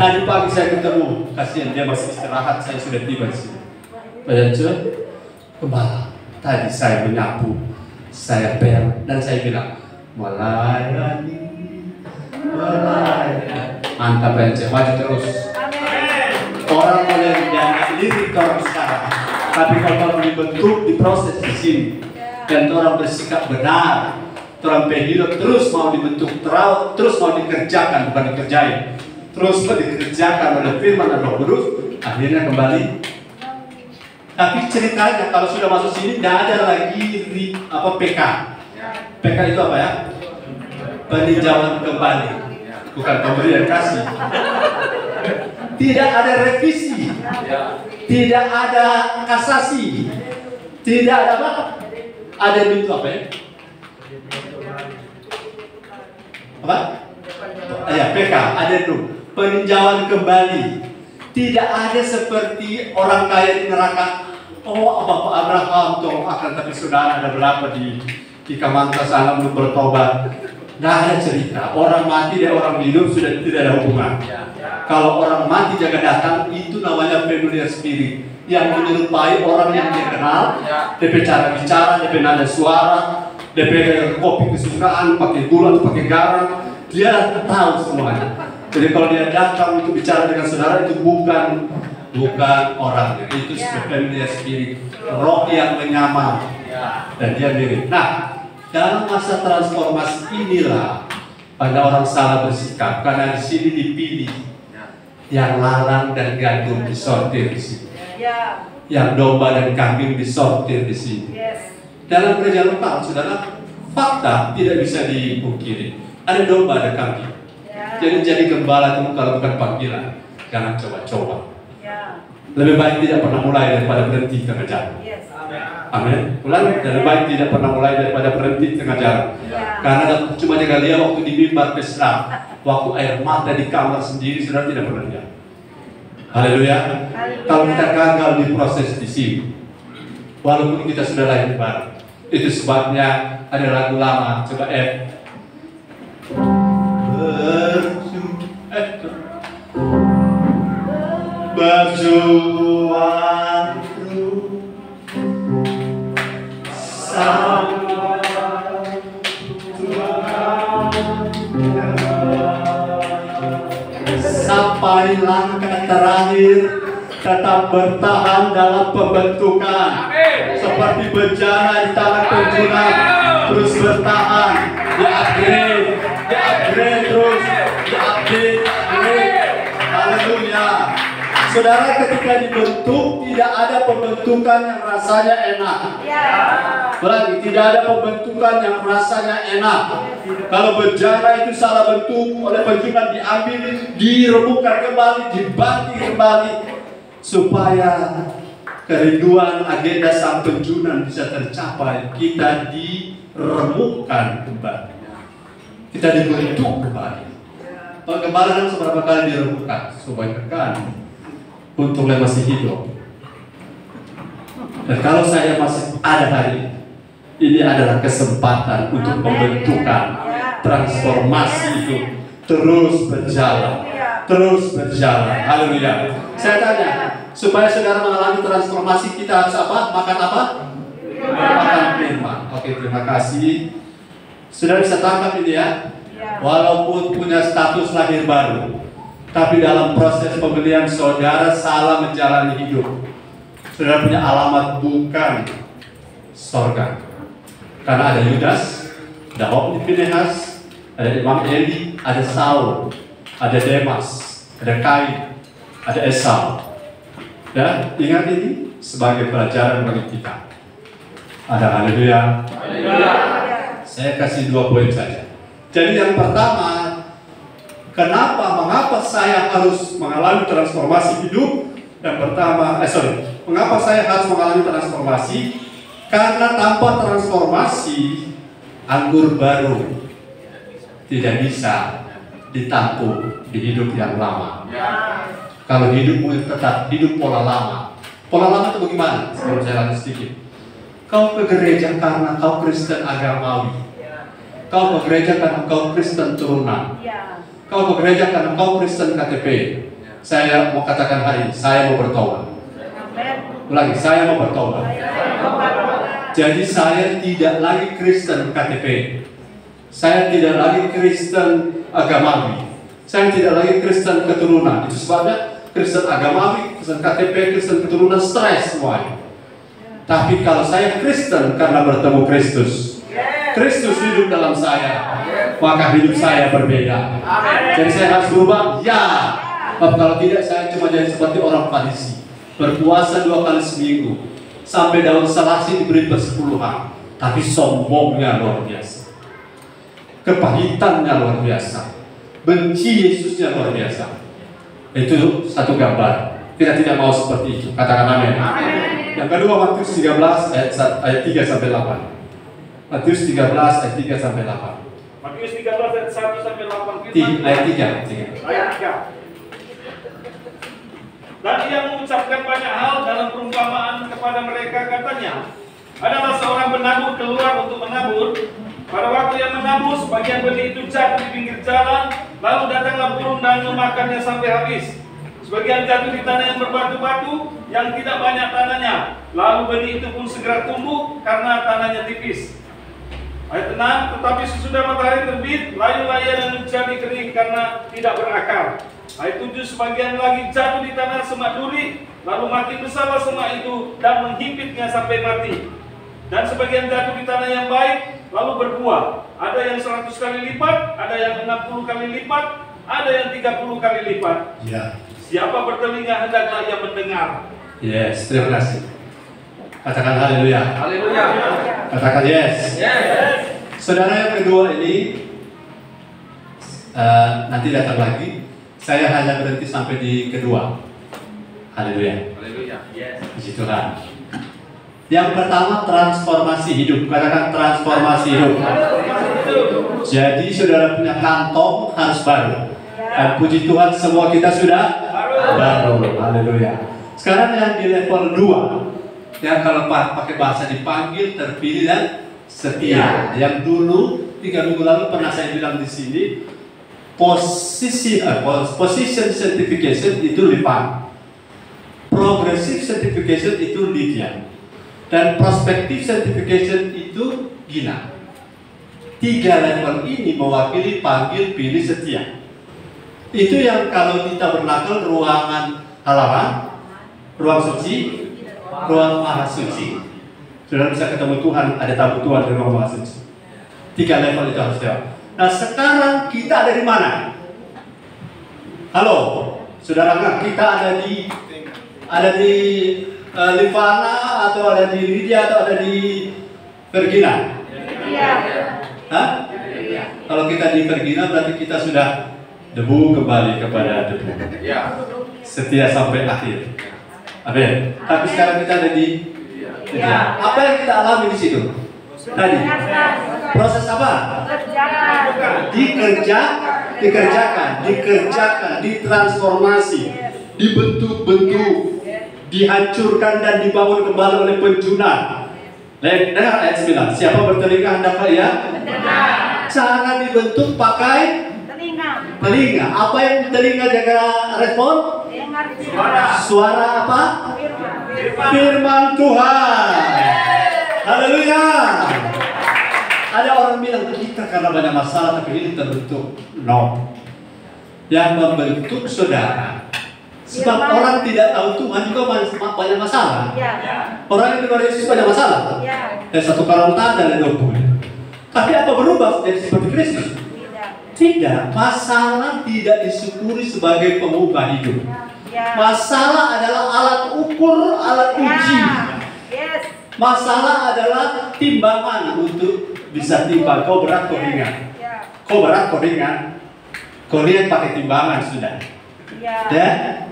Tadi pagi saya ketemu, kasihan dia masih istirahat, saya sudah tiba di sini. Pak Yance, kembali. Tadi saya menyapu, saya pel, dan saya bilang, melayani. Mantap Pak Yance, maju terus. Orang boleh menjadi lirik orang sekarang, tapi kalau dibentuk, diproses di sini, dan orang bersikap benar, orang hidup terus mau dibentuk, terus mau dikerjakan, bukan dikerjain, terus mau dikerjakan oleh firman dan Roh Kudus, akhirnya kembali. Tapi ceritanya kalau sudah masuk sini, tidak ada lagi PK. PK itu apa ya? Peninjauan kembali, bukan pemberian kasih. Tidak ada revisi, tidak ada kasasi, tidak ada apa? Ada itu apa ya? Apa? Ya PK, ada itu peninjauan kembali. Tidak ada seperti orang kaya di neraka. Oh, Bapak Abraham toh akan tapi saudara ada berapa di Kamangka sana belum bertobat. Nggak ada cerita. Orang mati dan orang hidup sudah tidak ada hubungan. Kalau orang mati jaga datang, itu namanya familiar spirit yang menyerupai orang yang dia kenal. DP cara bicara, DP nada suara, DP kopi kesukaan, pakai gula atau pakai garam, dia tahu semuanya. Jadi kalau dia datang untuk bicara dengan saudara, itu bukan orangnya, itu familiar spirit, roh yang menyamar dan dia mirip. Nah, dalam masa transformasi inilah pada orang salah bersikap, karena di sini dipilih yang lalang dan gandum disortir di sini, yang domba dan kambing disortir di sini. Dalam gereja lokal, saudara, fakta tidak bisa dipungkiri. Ada domba, ada kambing. Ya. Jadi gembala itu kalau bukan panggilan, jangan coba-coba. Ya. Lebih baik tidak pernah mulai daripada berhenti tengah jalan. Yes. Amin. Ulang, lebih baik tidak pernah mulai daripada berhenti tengah jalan. Ya. Karena cuma jaga dia waktu di mimbar Islam, waktu air mata di kamar sendiri sudah tidak pernah lihat. Haleluya. Kalau kita gagal di proses di sini, walaupun kita sudah lahir baru, itu sebabnya ada lagu lama. Coba berjuang sampai langkah terakhir, tetap bertahan dalam pembentukan. Seperti bencana di tangan penjunan, terus bertahan, di-upgrade terus, di-upgrade. Haleluya. Saudara, ketika dibentuk tidak ada pembentukan yang rasanya enak. Berarti tidak ada pembentukan yang rasanya enak. Kalau bejana itu salah bentuk oleh penjunan, diambil, diremukkan kembali, dibanting kembali, supaya kerinduan agenda sang penjunan bisa tercapai. Kita diremukkan kembali, kita dibentuk kembali. Kalau gembala kan seberapa kali diremukkan, supaya kan untungnya masih hidup. Dan kalau saya masih ada hari ini adalah kesempatan untuk pembentukan, transformasi itu terus berjalan, terus berjalan. Haleluya. Saya tanya, supaya saudara mengalami transformasi kita harus apa? Makan apa? Makan firman. Oke, terima kasih. Saudara bisa tangkap ini ya. Walaupun punya status lahir baru, tapi dalam proses pembelian saudara salah menjalani hidup. Saudara punya alamat bukan sorga. Karena ada Yudas, ada Hofni Pinehas, ada Imam Eli, ada Saul, ada Demas, ada Kain, ada Esau. Ya, ingat ini sebagai pelajaran bagi kita. Ada haleluya. Saya kasih 2 poin saja. Jadi yang pertama, mengapa saya harus mengalami transformasi hidup? Yang pertama, mengapa saya harus mengalami transformasi? Karena tanpa transformasi, anggur baru tidak bisa ditampung di hidup yang lama. Kalau hidupmu tetap hidup pola lama itu bagaimana? Sebelum saya lanjut sedikit. Kau ke gereja karena kau Kristen agamawi. Kau ke gereja karena kau Kristen turunan. Kau ke gereja karena kau Kristen KTP. Saya mau katakan hari ini, saya mau bertobat. Ulangi, saya mau bertobat. Jadi saya tidak lagi Kristen KTP. Saya tidak lagi Kristen agamawi. Saya tidak lagi Kristen keturunan. Itu sebabnya Kristen agamawi, Kristen KTP, Kristen keturunan stres semuanya. Tapi kalau saya Kristen karena bertemu Kristus, Kristus hidup dalam saya, maka hidup saya berbeda. Jadi saya harus berubah? Ya. Kalau tidak, saya cuma jadi seperti orang Farisi, berpuasa 2 kali seminggu, sampai daun selasi diberi persepuluhan, tapi sombongnya luar biasa, kepahitannya luar biasa, benci Yesusnya luar biasa. Itu satu gambar. Kita tidak mau seperti itu. Katakan amin. Yang kedua, Matius 13 ayat 3 sampai 8. Matius 13 ayat 3 sampai 8. Matius 13 ayat 1 sampai 8. Ayat 3. Ayat 3. Dan ia mengucapkan banyak hal dalam perumpamaan kepada mereka, katanya, adalah seorang penabur keluar untuk menabur. Pada waktu yang menabur, sebagian benih itu jatuh di pinggir jalan, lalu datanglah burung dan memakannya sampai habis. Sebagian jatuh di tanah yang berbatu-batu, yang tidak banyak tanahnya, lalu benih itu pun segera tumbuh karena tanahnya tipis. Ayat 6, tetapi sesudah matahari terbit, layu-layu dan menjadi kering karena tidak berakar. Ayat 7, sebagian lagi jatuh di tanah semak duri, lalu makin besarlah semak itu dan menghimpitnya sampai mati. Dan sebagian jatuh di tanah yang baik, lalu berbuah. Ada yang 100 kali lipat, ada yang 60 kali lipat, ada yang 30 kali lipat. Ya. Siapa bertelinga hendaklah ia mendengar. Yes, terima kasih. Katakan haleluya. Haleluya. Katakan yes. Yes. Saudara, yang kedua ini, nanti datang lagi. Saya hanya berhenti sampai di kedua. Haleluya. Haleluya. Yes. Puji Tuhan. Yang pertama, transformasi hidup. Katakan transformasi hidup. Jadi saudara punya kantong harus baru. Dan puji Tuhan semua kita sudah baru. Haleluya. Sekarang yang di level 2, yang kalau pakai bahasa dipanggil, terpilih dan setia. Yang dulu 3 minggu lalu pernah saya bilang di sini, position certification itu Lipan, progressive certification itu Lydia, dan prospective certification itu Gina. 3 level ini mewakili panggil, pilih, setia. Itu yang kalau kita berlaku ruangan halaman, ruang suci, ruang maha suci. Saudara bisa ketemu Tuhan, ada tamu Tuhan di ruang maha suci. 3 level itu harus jawab. Nah sekarang kita ada di mana? Halo, saudara, kita ada di Livana atau ada di Lydia atau ada di Vergina? Hah? Kalau kita di Vergina berarti kita sudah debu kembali kepada debu. Setia sampai akhir. Amin. Tapi sekarang kita ada di Lydia. Apa yang kita alami di situ? Tadi proses apa? Dikerjakan, ditransformasi, dibentuk-bentuk, dihancurkan dan dibangun kembali oleh penjuna. Dengar ayat 9. Siapa bertelinga hendaklah ia mendengar. Cara dibentuk pakai telinga. Apa yang telinga jaga respon? Suara apa? Firman Tuhan. Haleluya. Ada orang bilang kita karena banyak masalah tapi ini terbentuk. No. Yang membentuk saudara. Sebab orang tidak tahu Tuhan juga banyak masalah. Orang yang keluar Yesus banyak masalah. Dan 1 Korintus dan 20. Tapi apa berubah jadi seperti Kristus? Tidak. Masalah tidak disyukuri sebagai pengubah hidup. Masalah adalah alat ukur, alat uji. Masalah adalah timbangan untuk bisa timbang. Kau berat, kau ringan. Kau berat, kau ringan. Kau lihat pakai timbangan sudah. Dan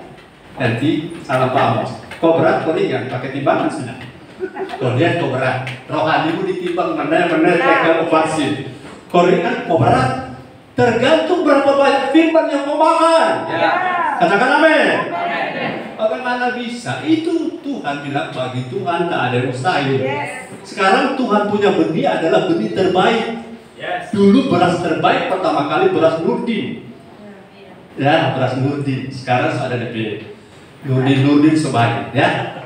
nanti salah paham. Kau berat, kau ringan. Pakai timbangan sudah. Kau lihat kau berat. Rohanimu ditimbang mana-mana kayak operasi. Kau ringan, kau berat. Tergantung berapa banyak firman yang kau makan. Katakan amin. Bagaimana bisa? Itu Tuhan bilang bagi Tuhan tak ada yang mustahil. Sekarang Tuhan punya benih adalah benih terbaik. Dulu beras terbaik pertama kali beras Nurdin. Ya, beras Nurdin. Sekarang ada lebih Nurdin sebaik. Ya,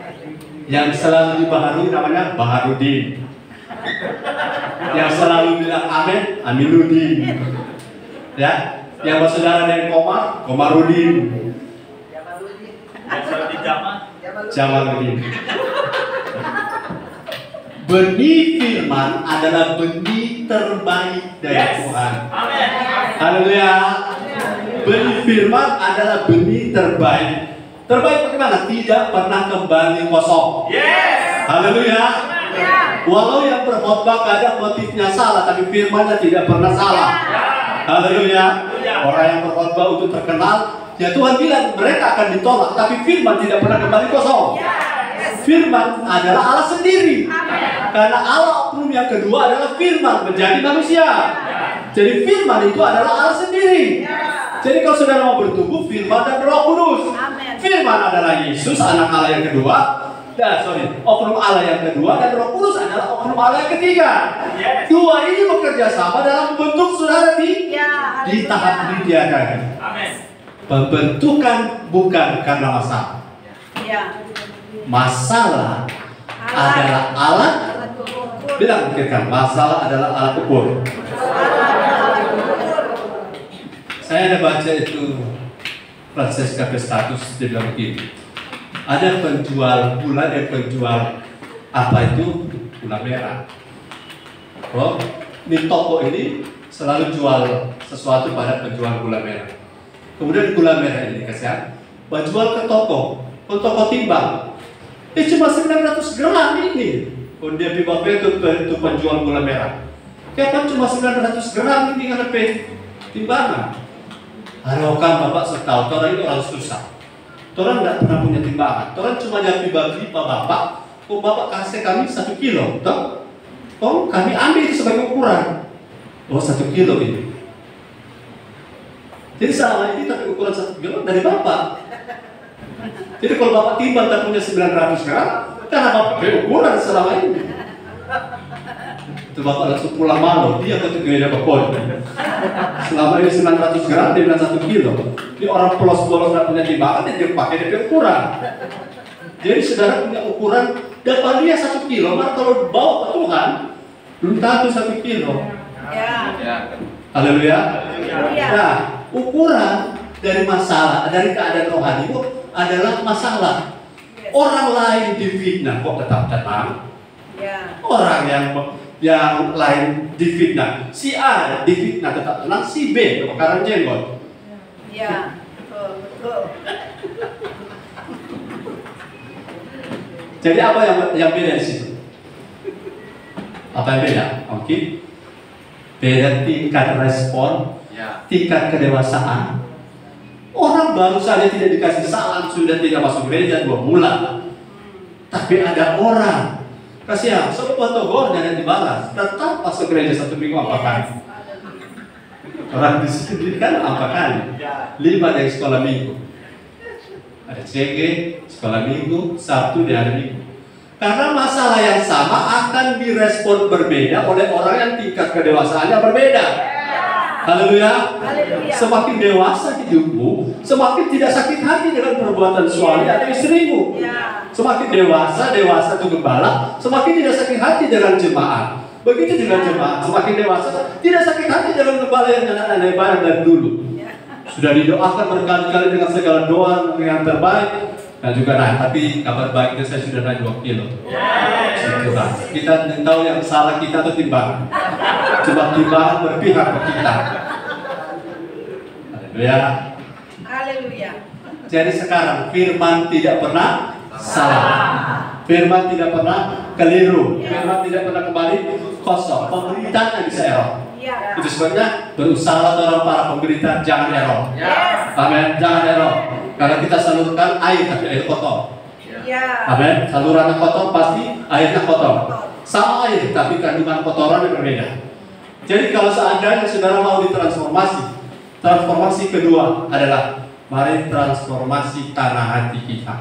yang selalu dibaharui namanya Baharudin. Yang selalu bilang amin, Aminuddin. Ya, yang bersaudara dengan Komarudin. Jamaluddin. Benih firman adalah benih terbaik dari Tuhan. Haleluya. Benih firman adalah benih terbaik. Terbaik bagaimana? Tidak pernah kembali kosong. Haleluya. Walau yang berkhotbah kadang motifnya salah, tapi firmannya tidak pernah salah. Haleluya. Orang yang berkhotbah untuk terkenal, ya Tuhan bilang mereka akan ditolak, tapi firman tidak pernah kembali kosong. Firman adalah Allah sendiri. Karena Allah oknum yang kedua adalah firman menjadi manusia. Jadi firman itu adalah Allah sendiri. Jadi kalau saudara mau bertumbuh, firman dan Roh Kudus. Firman adalah Yesus, anak Allah yang kedua. Oknum Allah yang kedua, dan Roh Kudus adalah oknum Allah yang ketiga. Dua ini bekerja sama dalam membentuk saudara di tahap didiakan. Pembentukan bukan karena masalah. Masalah adalah alat. Bilang kita, masalah adalah alat ukur. Saya ada baca itu Francesca Status, dia bilang begini. Ada penjual gula dan penjual apa itu gula merah. Oh, di toko ini selalu jual sesuatu pada penjual gula merah. Kemudian gula merah ini dikasih, jual ke toko timbang. Cuma 900 gram ini. Oh, dia bilang itu penjual gula merah. Kapan cuma 900 gram ini kan timbangan. Harapkan Bapak setahu, orang ini orang susah. Orang tidak pernah punya timbangan. Orang cuma jadi bagi Bapak, oh Bapak kasih kami 1 kilo, toh? Oh kami ambil itu sebagai ukuran. Oh 1 kilo ini. Jadi selama ini tapi ukuran 1 kilo dari Bapak. Jadi kalau Bapak timbang tak punya 900 gram, karena Bapak pakai ukuran selama ini. Itu Bapak langsung pulang malu, dia ke gereja Bapak. Selama ini 900 gram, dia bilang 1 kilo. Ini orang polos-polos tidak punya timbangan, dia pakai dari ukuran. Jadi saudara punya ukuran, dapat dia 1 kilo, maka kalau bawa ke Tuhan, belum tentu 1 kilo. Haleluya. Nah, ukuran dari masalah, dari keadaan rohani itu adalah masalah. Orang lain difitnah kok tetap tenang. Orang yang lain difitnah, si A difitnah tetap tenang, si B kebakaran jenggot. Betul. Jadi apa yang beda di situ? Apa yang beda? Oke. Beda tingkat respon, tingkat kedewasaan. Orang baru saja tidak dikasih salam, sudah tidak masuk gereja 2 bulan. Tapi ada orang kasihan, sebab togoh dan dibalas, tetap masuk gereja 1 minggu 4 kali. Orang di sini kan 4 kali, 5 dari sekolah minggu. Ada CG, sekolah minggu, Sabtu di hari minggu. Karena masalah yang sama akan direspon berbeda oleh orang yang tingkat kedewasaannya berbeda. Haleluya. Semakin dewasa hidupmu, semakin tidak sakit hati dengan perbuatan suami atau istrimu. Semakin dewasa itu gembala, semakin tidak sakit hati dengan jemaat. Begitu juga jemaat, semakin dewasa tidak sakit hati dengan gembala yang anak-anak ibadah dari dulu. Sudah didoakan berkali-kali dengan segala doa yang terbaik. Dan juga tapi kabar baiknya saya sudah naik 2 kilo. Kita tahu yang salah kita atau timbangan. Cuma timbangan berpihak ke kita. Haleluya. Jadi sekarang firman tidak pernah salah. Firman tidak pernah keliru. Firman tidak pernah kembali kosong. Pemberitaannya bisa error. Itu sebabnya berusaha orang para pemberita jangan error. Amin, jangan error. Karena kita salurkan air tapi air kotor. Amin. Salurannya kotor pasti airnya kotor. Sama air tapi kandungan kotoran yang berbeda. Jadi kalau seandainya saudara mau ditransformasi, transformasi kedua adalah mari transformasi tanah hati kita.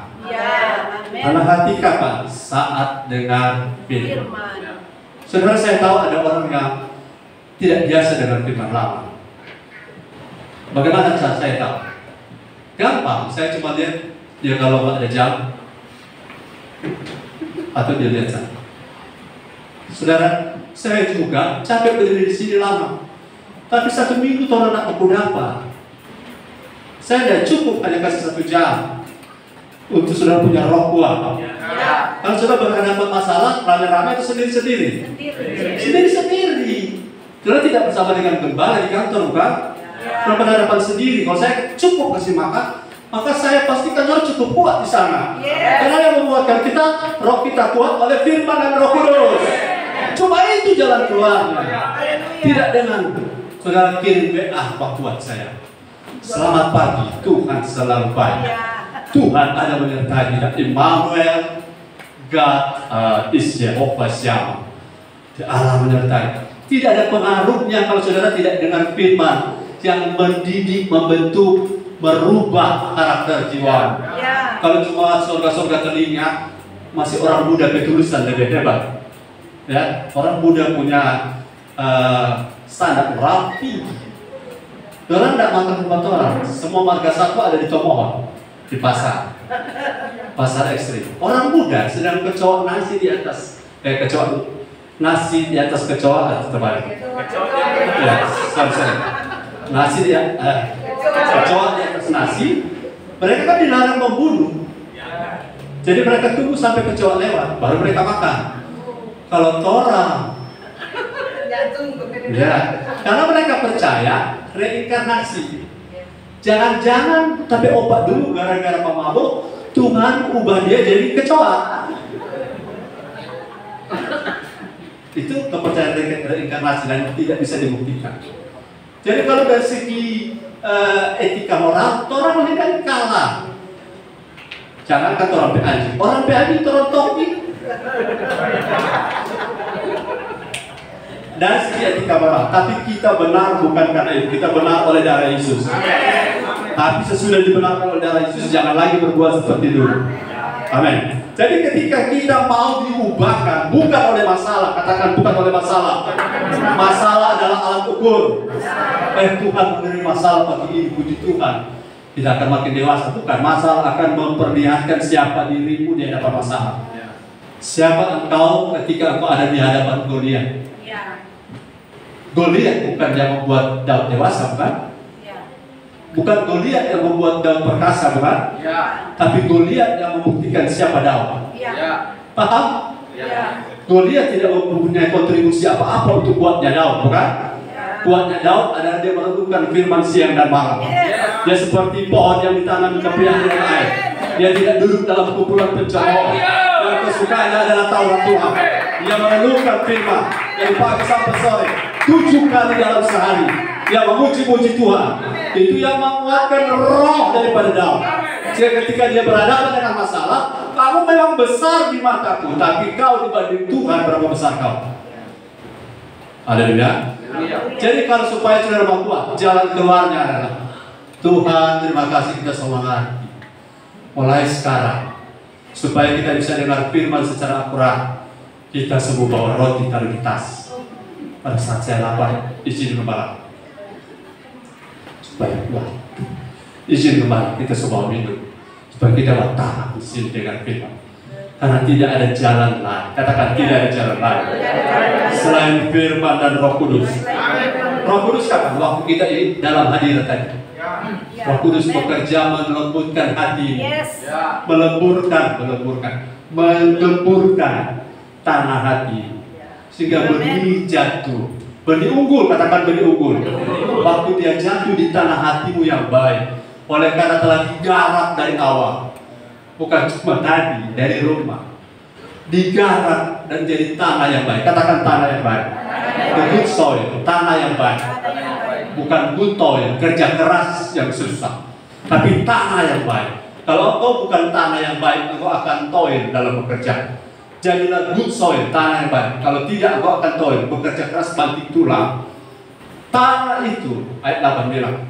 Tanah hati kapan? Saat dengar firman. Saudara, saya tahu ada orang yang tidak biasa dengan firman lama. Bagaimana cara saya tahu? Gampang, saya cuma lihat dia kalau ada jam atau dia lihat saya. Saudara, saya juga capek berdiri di sini lama. Tapi 1 minggu orang nak aku dapat. Saya tidak cukup hanya kasih 1 jam untuk saudara punya roh kuat. Kalau saudara berhadapan masalah, rame-rame itu sendiri-sendiri. Sendiri-sendiri. Saudara tidak bersama dengan gembala di kantor, bukan? Kalau berhadapan sendiri, kalau saya cukup kasih makan, maka saya pastikan harus cukup kuat di sana. Karena yang membuatkan kita, roh kita kuat oleh firman dan Roh Kudus. Cuma itu jalan keluarnya. Tidak dengan saudara kirim WA buat saya. Selamat pagi, Tuhan selalu baik. Tuhan ada menyertai kita. Immanuel, God is Jehovah Shammah. Allah menyertai. Tidak ada pengaruhnya kalau saudara tidak dengar firman yang mendidik, membentuk, merubah karakter jiwa. Kalau cuma surga-surga telinga, masih orang muda ketulisan lebih hebat. Ya, orang muda punya standar rapi. Orang tidak makan tempat orang. Semua marga satwa ada di Tomohon, di pasar ekstrim. Orang muda sedang kecoa nasi di atas nasi di atas kecoa atau terbalik. Ya, sorry. Nasi dia, kecoa di atas nasi. Mereka kan dilarang membunuh. Jadi mereka tunggu sampai kecoa lewat, baru mereka makan. Kalau orang, ya, karena mereka percaya reinkarnasi. Jangan-jangan tapi obat dulu gara-gara pemabuk, Tuhan ubah dia jadi kecoa. Itu kepercayaan reinkarnasi dan tidak bisa dibuktikan. Jadi kalau dari segi etika moral, orang ini kan kalah. Jangan kata orang anjing, orang anjing orang topi. Dan segi etika moral, tapi kita benar bukan karena itu, kita benar oleh darah Yesus. Tapi sesudah dibenarkan oleh darah Yesus, jangan lagi berbuat seperti dulu. Amin. Jadi ketika kita mau diubahkan, bukan oleh masalah, katakan bukan oleh masalah. Masalah adalah alat ukur. Tuhan memberi masalah bagi ini, puji Tuhan. Tidak akan makin dewasa, bukan. Masalah akan memperlihatkan siapa dirimu di hadapan masalah. Siapa engkau ketika engkau ada di hadapan Goliat. Goliat bukan yang membuat Daud dewasa, bukan? Bukan Goliat yang membuat Daud perkasa, bukan? Tapi Goliat yang membuktikan siapa Daud. Paham? Goliat tidak mempunyai kontribusi apa-apa untuk kuatnya Daud, bukan? Kuatnya Daud adalah dia merenungkan firman siang dan malam. Dia seperti pohon yang ditanam di tepi aliran air. Dia tidak duduk dalam kumpulan pencemooh. Yang kesukaannya adalah Taurat Tuhan. Dia merenungkan firman dari pagi sampai sore 7 kali dalam sehari. Dia memuji-muji Tuhan. Itu yang menguatkan roh daripada Daud. Jadi ketika dia berhadapan dengan masalah, kamu memang besar di mataku, tapi kau dibanding Tuhan berapa besar kau? Haleluya. Jadi kalau supaya saudara mau kuat, jalan keluarnya adalah Tuhan, terima kasih kita semangat mulai sekarang supaya kita bisa dengar firman secara akurat. Kita semua bawa roti taruh di tas. Pada saat saya lapar, izin kembali supaya kuat. Izin kembali kita semua minum supaya kita bertahan di sini dengan firman. Karena tidak ada jalan lain. Katakan tidak ada jalan lain selain firman dan Roh Kudus. Roh Kudus kapan? Waktu kita ini dalam hadirat tadi. Roh Kudus bekerja melembutkan hati, melemburkan tanah hati, sehingga benih jatuh, benih unggul, katakan benih unggul. Waktu dia jatuh di tanah hatimu yang baik, oleh karena telah digarap dari awal, bukan cuma tadi dari rumah, digarap dan jadi tanah yang baik. Katakan tanah yang baik. The good soil, tanah yang baik. Bukan good soil, kerja keras yang susah, tapi tanah yang baik. Kalau engkau bukan tanah yang baik, engkau akan toil dalam bekerja. Jadilah good soil, tanah yang baik. Kalau tidak, engkau akan toil, bekerja keras, banting tulang. Tanah itu, ayat 8 bilang,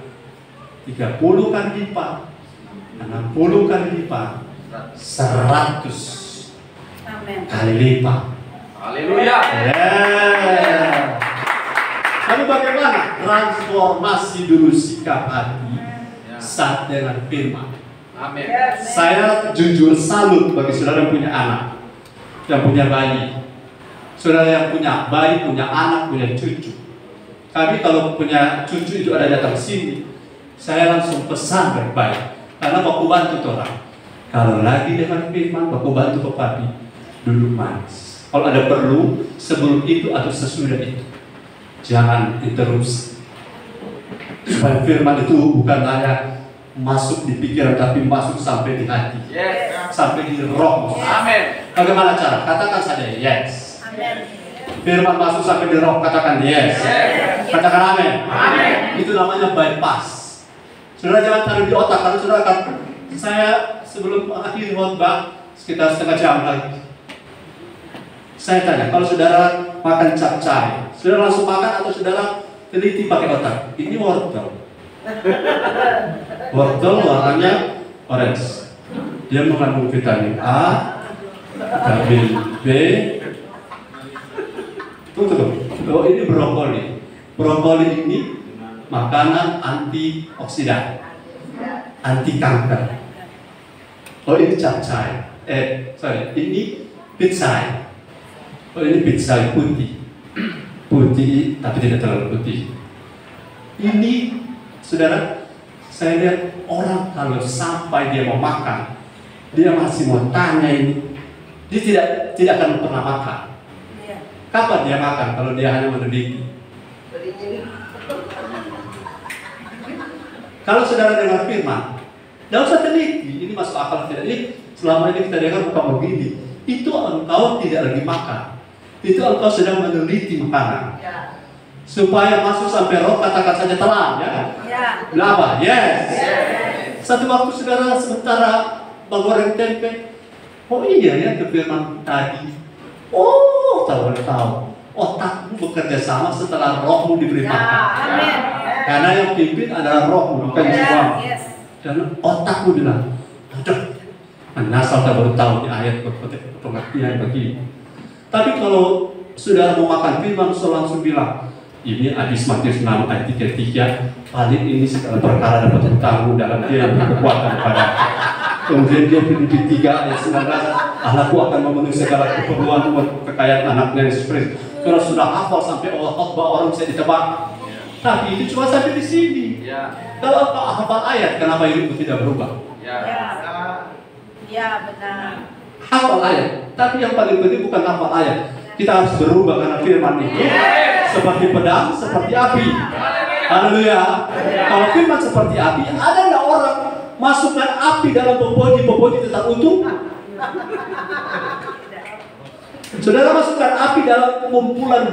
30 kali lipat, 60 kali lipat, 100 kali lipat. Haleluya. Lalu bagaimana transformasi dulu sikap hati saat dengan firman? Amin. Saya jujur salut bagi saudara yang punya anak, yang punya bayi. Saudara yang punya bayi, punya anak, punya cucu. Kami kalau punya cucu itu ada datang sini, saya langsung pesan baik-baik. Karena mau bantu orang. Kalau lagi dengan firman, mau bantu ke papi, duduk manis. Kalau ada perlu, sebelum itu atau sesudah itu, jangan interupsi. Supaya firman itu bukan hanya masuk di pikiran, tapi masuk sampai di hati, sampai di roh. Amin. Bagaimana cara? Katakan saja yes. Firman masuk sampai di roh, katakan yes. Katakan amin. Itu namanya bypass. Saudara jangan taruh di otak, karena saudara akan, saya sebelum mengakhiri khotbah sekitar setengah jam lagi, saya tanya, kalau saudara makan capcay, saudara langsung makan atau saudara teliti pakai otak? Ini wortel. Wortel warnanya orange. Dia mengandung vitamin A, vitamin B. Tunggu. Oh, ini brokoli. Brokoli ini makanan antioksidan, anti kanker. Oh, ini capcay. Ini pizza. Oh, ini pizza putih, tapi tidak terlalu putih. Ini, saudara, saya lihat orang kalau sampai dia mau makan, dia masih mau tanya ini, dia tidak akan pernah makan. Kapan dia makan kalau dia hanya meneliti? Kalau saudara dengar firman, tidak usah teliti, ini masuk akal tidak? Ini selama ini kita dengar bukan begini. Itu engkau tidak lagi makan. Itu engkau sedang meneliti makanan. Supaya masuk sampai roh, katakan saja telan ya. Ya. Kenapa? Yes. Satu waktu saudara sementara menggoreng tempe, oh iya ya ke firman tadi. Oh, tahu. Otakmu bekerja sama setelah rohmu diberi Ya. makan. Amin. Karena yang pimpin adalah rohmu, bukan semua. Yes. Dan otakmu bilang, aduh, asal tak baru tahu di ayat pengertian begini. Tapi kalau saudara mau makan firman, saudara langsung bilang, ini hadis Matius 6 ayat 33, paling ini segala perkara dapat ditanggung dalam dia yang berkekuatan pada. Kemudian dia Filipi 3 ayat 19, Anakku akan memenuhi segala keperluan buat kekayaan anaknya Yesus Kristus. Kalau sudah hafal sampai khotbah orang bisa ditebak. Tapi itu cuma sampai di sini. Kalau hafal ayat, kenapa hidupku tidak berubah? Ya. Ya, benar. Hafal ayat, tapi yang paling penting bukan hafal ayat. Kita harus berubah karena firman itu seperti pedang, seperti api. Haleluya. Kalau firman seperti api, ada nggak orang masukkan api dalam popoji tetap utuh? Saudara masukkan api dalam kumpulan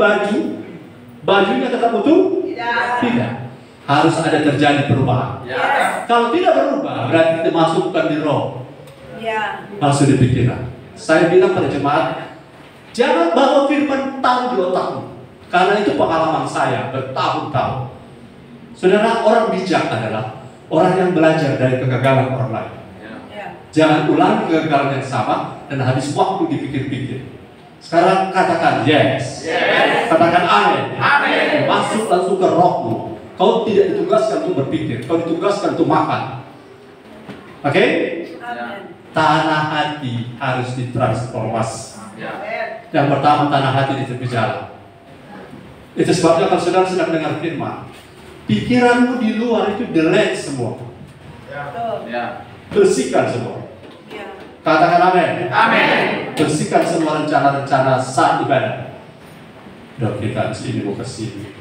bajunya tetap utuh? Tidak. Harus ada terjadi perubahan. Kalau tidak berubah, berarti kita masukkan di roh. Ya. Langsung dipikirkan. Saya bilang pada jemaat, jangan bawa firman tahu di otakmu. Karena itu pengalaman saya bertahun-tahun. Saudara, orang bijak adalah orang yang belajar dari kegagalan orang lain. Ya. Jangan ulangi kegagalan yang sama dan habis waktu dipikir-pikir. Sekarang katakan yes. Katakan amin. Masuk langsung ke rohmu. Kau tidak ditugaskan untuk berpikir, kau ditugaskan untuk makan. Oke? Amin. Tanah hati harus ditransformasi. Yang pertama, tanah hati di tepi jalan. Itu sebabnya kalau saudara sedang dengar firman, pikiranmu di luar itu delete semua. Betul. Bersihkan semua. Ya. Katakan amin. Bersihkan semua rencana-rencana saat ibadah. Doa kita habis ini mau ke sini,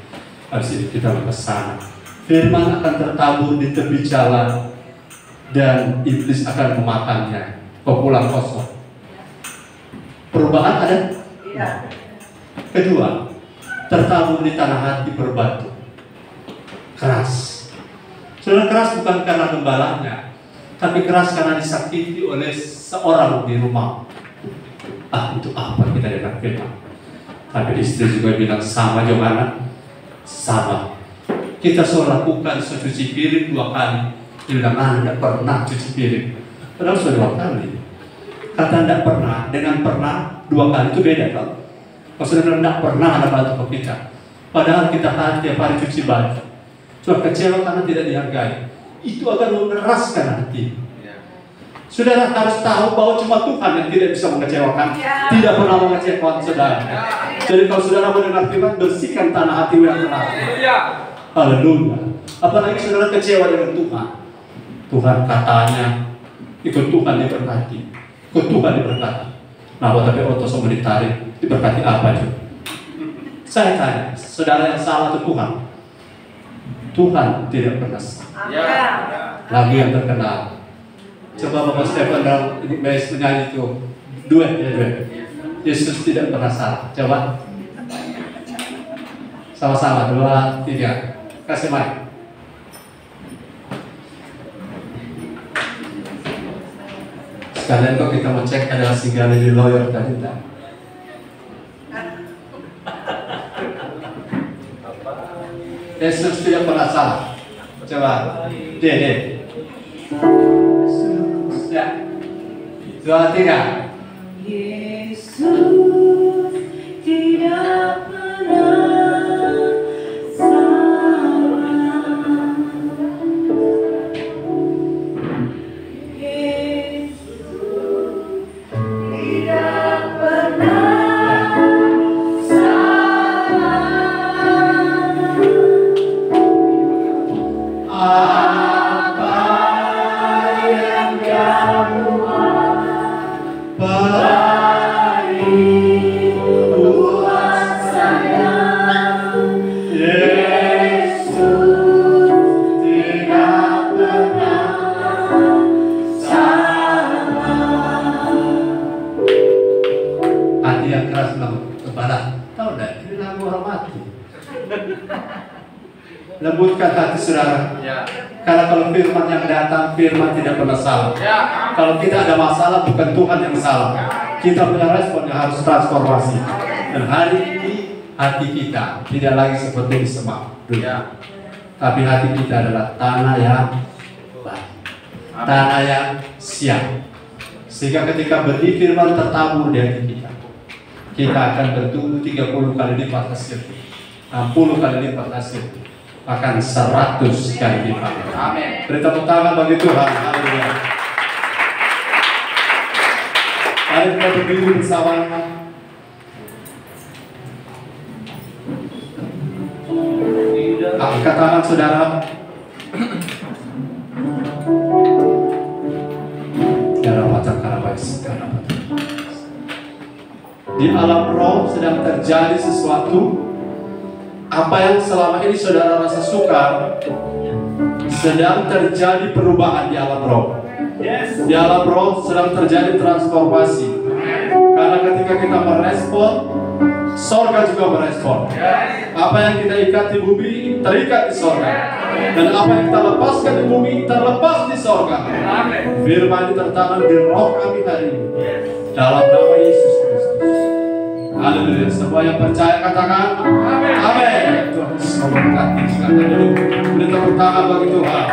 habis ini kita mau ke sana. Firman akan tertabur di tepi jalan dan iblis akan memakannya. Kau pulang kosong. Perubahan ada? Iya. Kedua, tertabur di tanah hati berbatu. Keras. Saudara, keras bukan karena gembalanya, tapi keras karena disakiti oleh seorang di rumah. Itu apa kita dengar firman? Tapi istri juga bilang, sama Johanna, sama. Kita suruh lakukan cuci piring 2 kali. Dia bilang, tidak pernah cuci piring. Padahal sudah 2 kali. Kata tidak pernah, dengan pernah 2 kali itu beda kan? Kalau sudah bilang tidak pernah ada bantu ke kita. Padahal kita tiap hari cuci baju. Cuma kecewa karena tidak dihargai. Itu akan mengeraskan hati. Saudara harus tahu bahwa cuma Tuhan yang tidak bisa mengecewakan, tidak pernah mengecewakan saudara. Jadi kalau saudara mendengar firman, bersihkan tanah hatimu yang keras. Haleluya. Apalagi saudara kecewa dengan Tuhan. Tuhan katanya, ikut Tuhan diberkati, ikut Tuhan diberkati. Nah, tapi otos mau ditarik, diberkati apa juga? Saya tanya, saudara yang salah itu Tuhan. Tuhan tidak pernah salah. Lagu yang terkenal. Coba Bapak Stephen dan Ibu Meis menyanyi itu duet. Yesus tidak pernah salah. Coba. Sama-sama 2, 3. Kasih mic. Sekalian kok kita mau cek ada singgah di lawyer tadi enggak? Yesus tidak pernah salah. Coba. Dede. Ya. 2, 3. Yesus tidak pernah salah. Yesus tidak pernah salah. Lembutkan hati saudara. Ya. Karena kalau firman yang datang, firman tidak pernah salah. Ya. Kalau kita ada masalah, bukan Tuhan yang salah. Kita punya respon yang harus transformasi. Dan hari ini hati kita tidak lagi seperti di semak dulu. Ya. Tapi hati kita adalah tanah yang baik, tanah yang siap. Sehingga ketika benih firman tertabur di hati kita, kita akan bertumbuh 30 kali lipat hasil, 60 kali lipat hasil, bahkan 100 kali lipat. Amin. Beri tepuk tangan bagi Tuhan. Haleluya. Mari kita berdiri bersama. Angkat tangan saudara. Di alam roh sedang terjadi sesuatu. Apa yang selama ini saudara rasa sukar, sedang terjadi perubahan di alam roh. Yes. Di alam roh sedang terjadi transformasi. Karena ketika kita merespon, sorga juga merespon. Apa yang kita ikat di bumi terikat di sorga, dan apa yang kita lepaskan di bumi terlepas di sorga. Firman ini tertanam di roh kami hari ini, dalam nama Yesus Kristus. Haleluya. Semua yang percaya katakan amin. Tuhan Yesus memberkati. Silakan dulu. Beri tepuk tangan bagi Tuhan.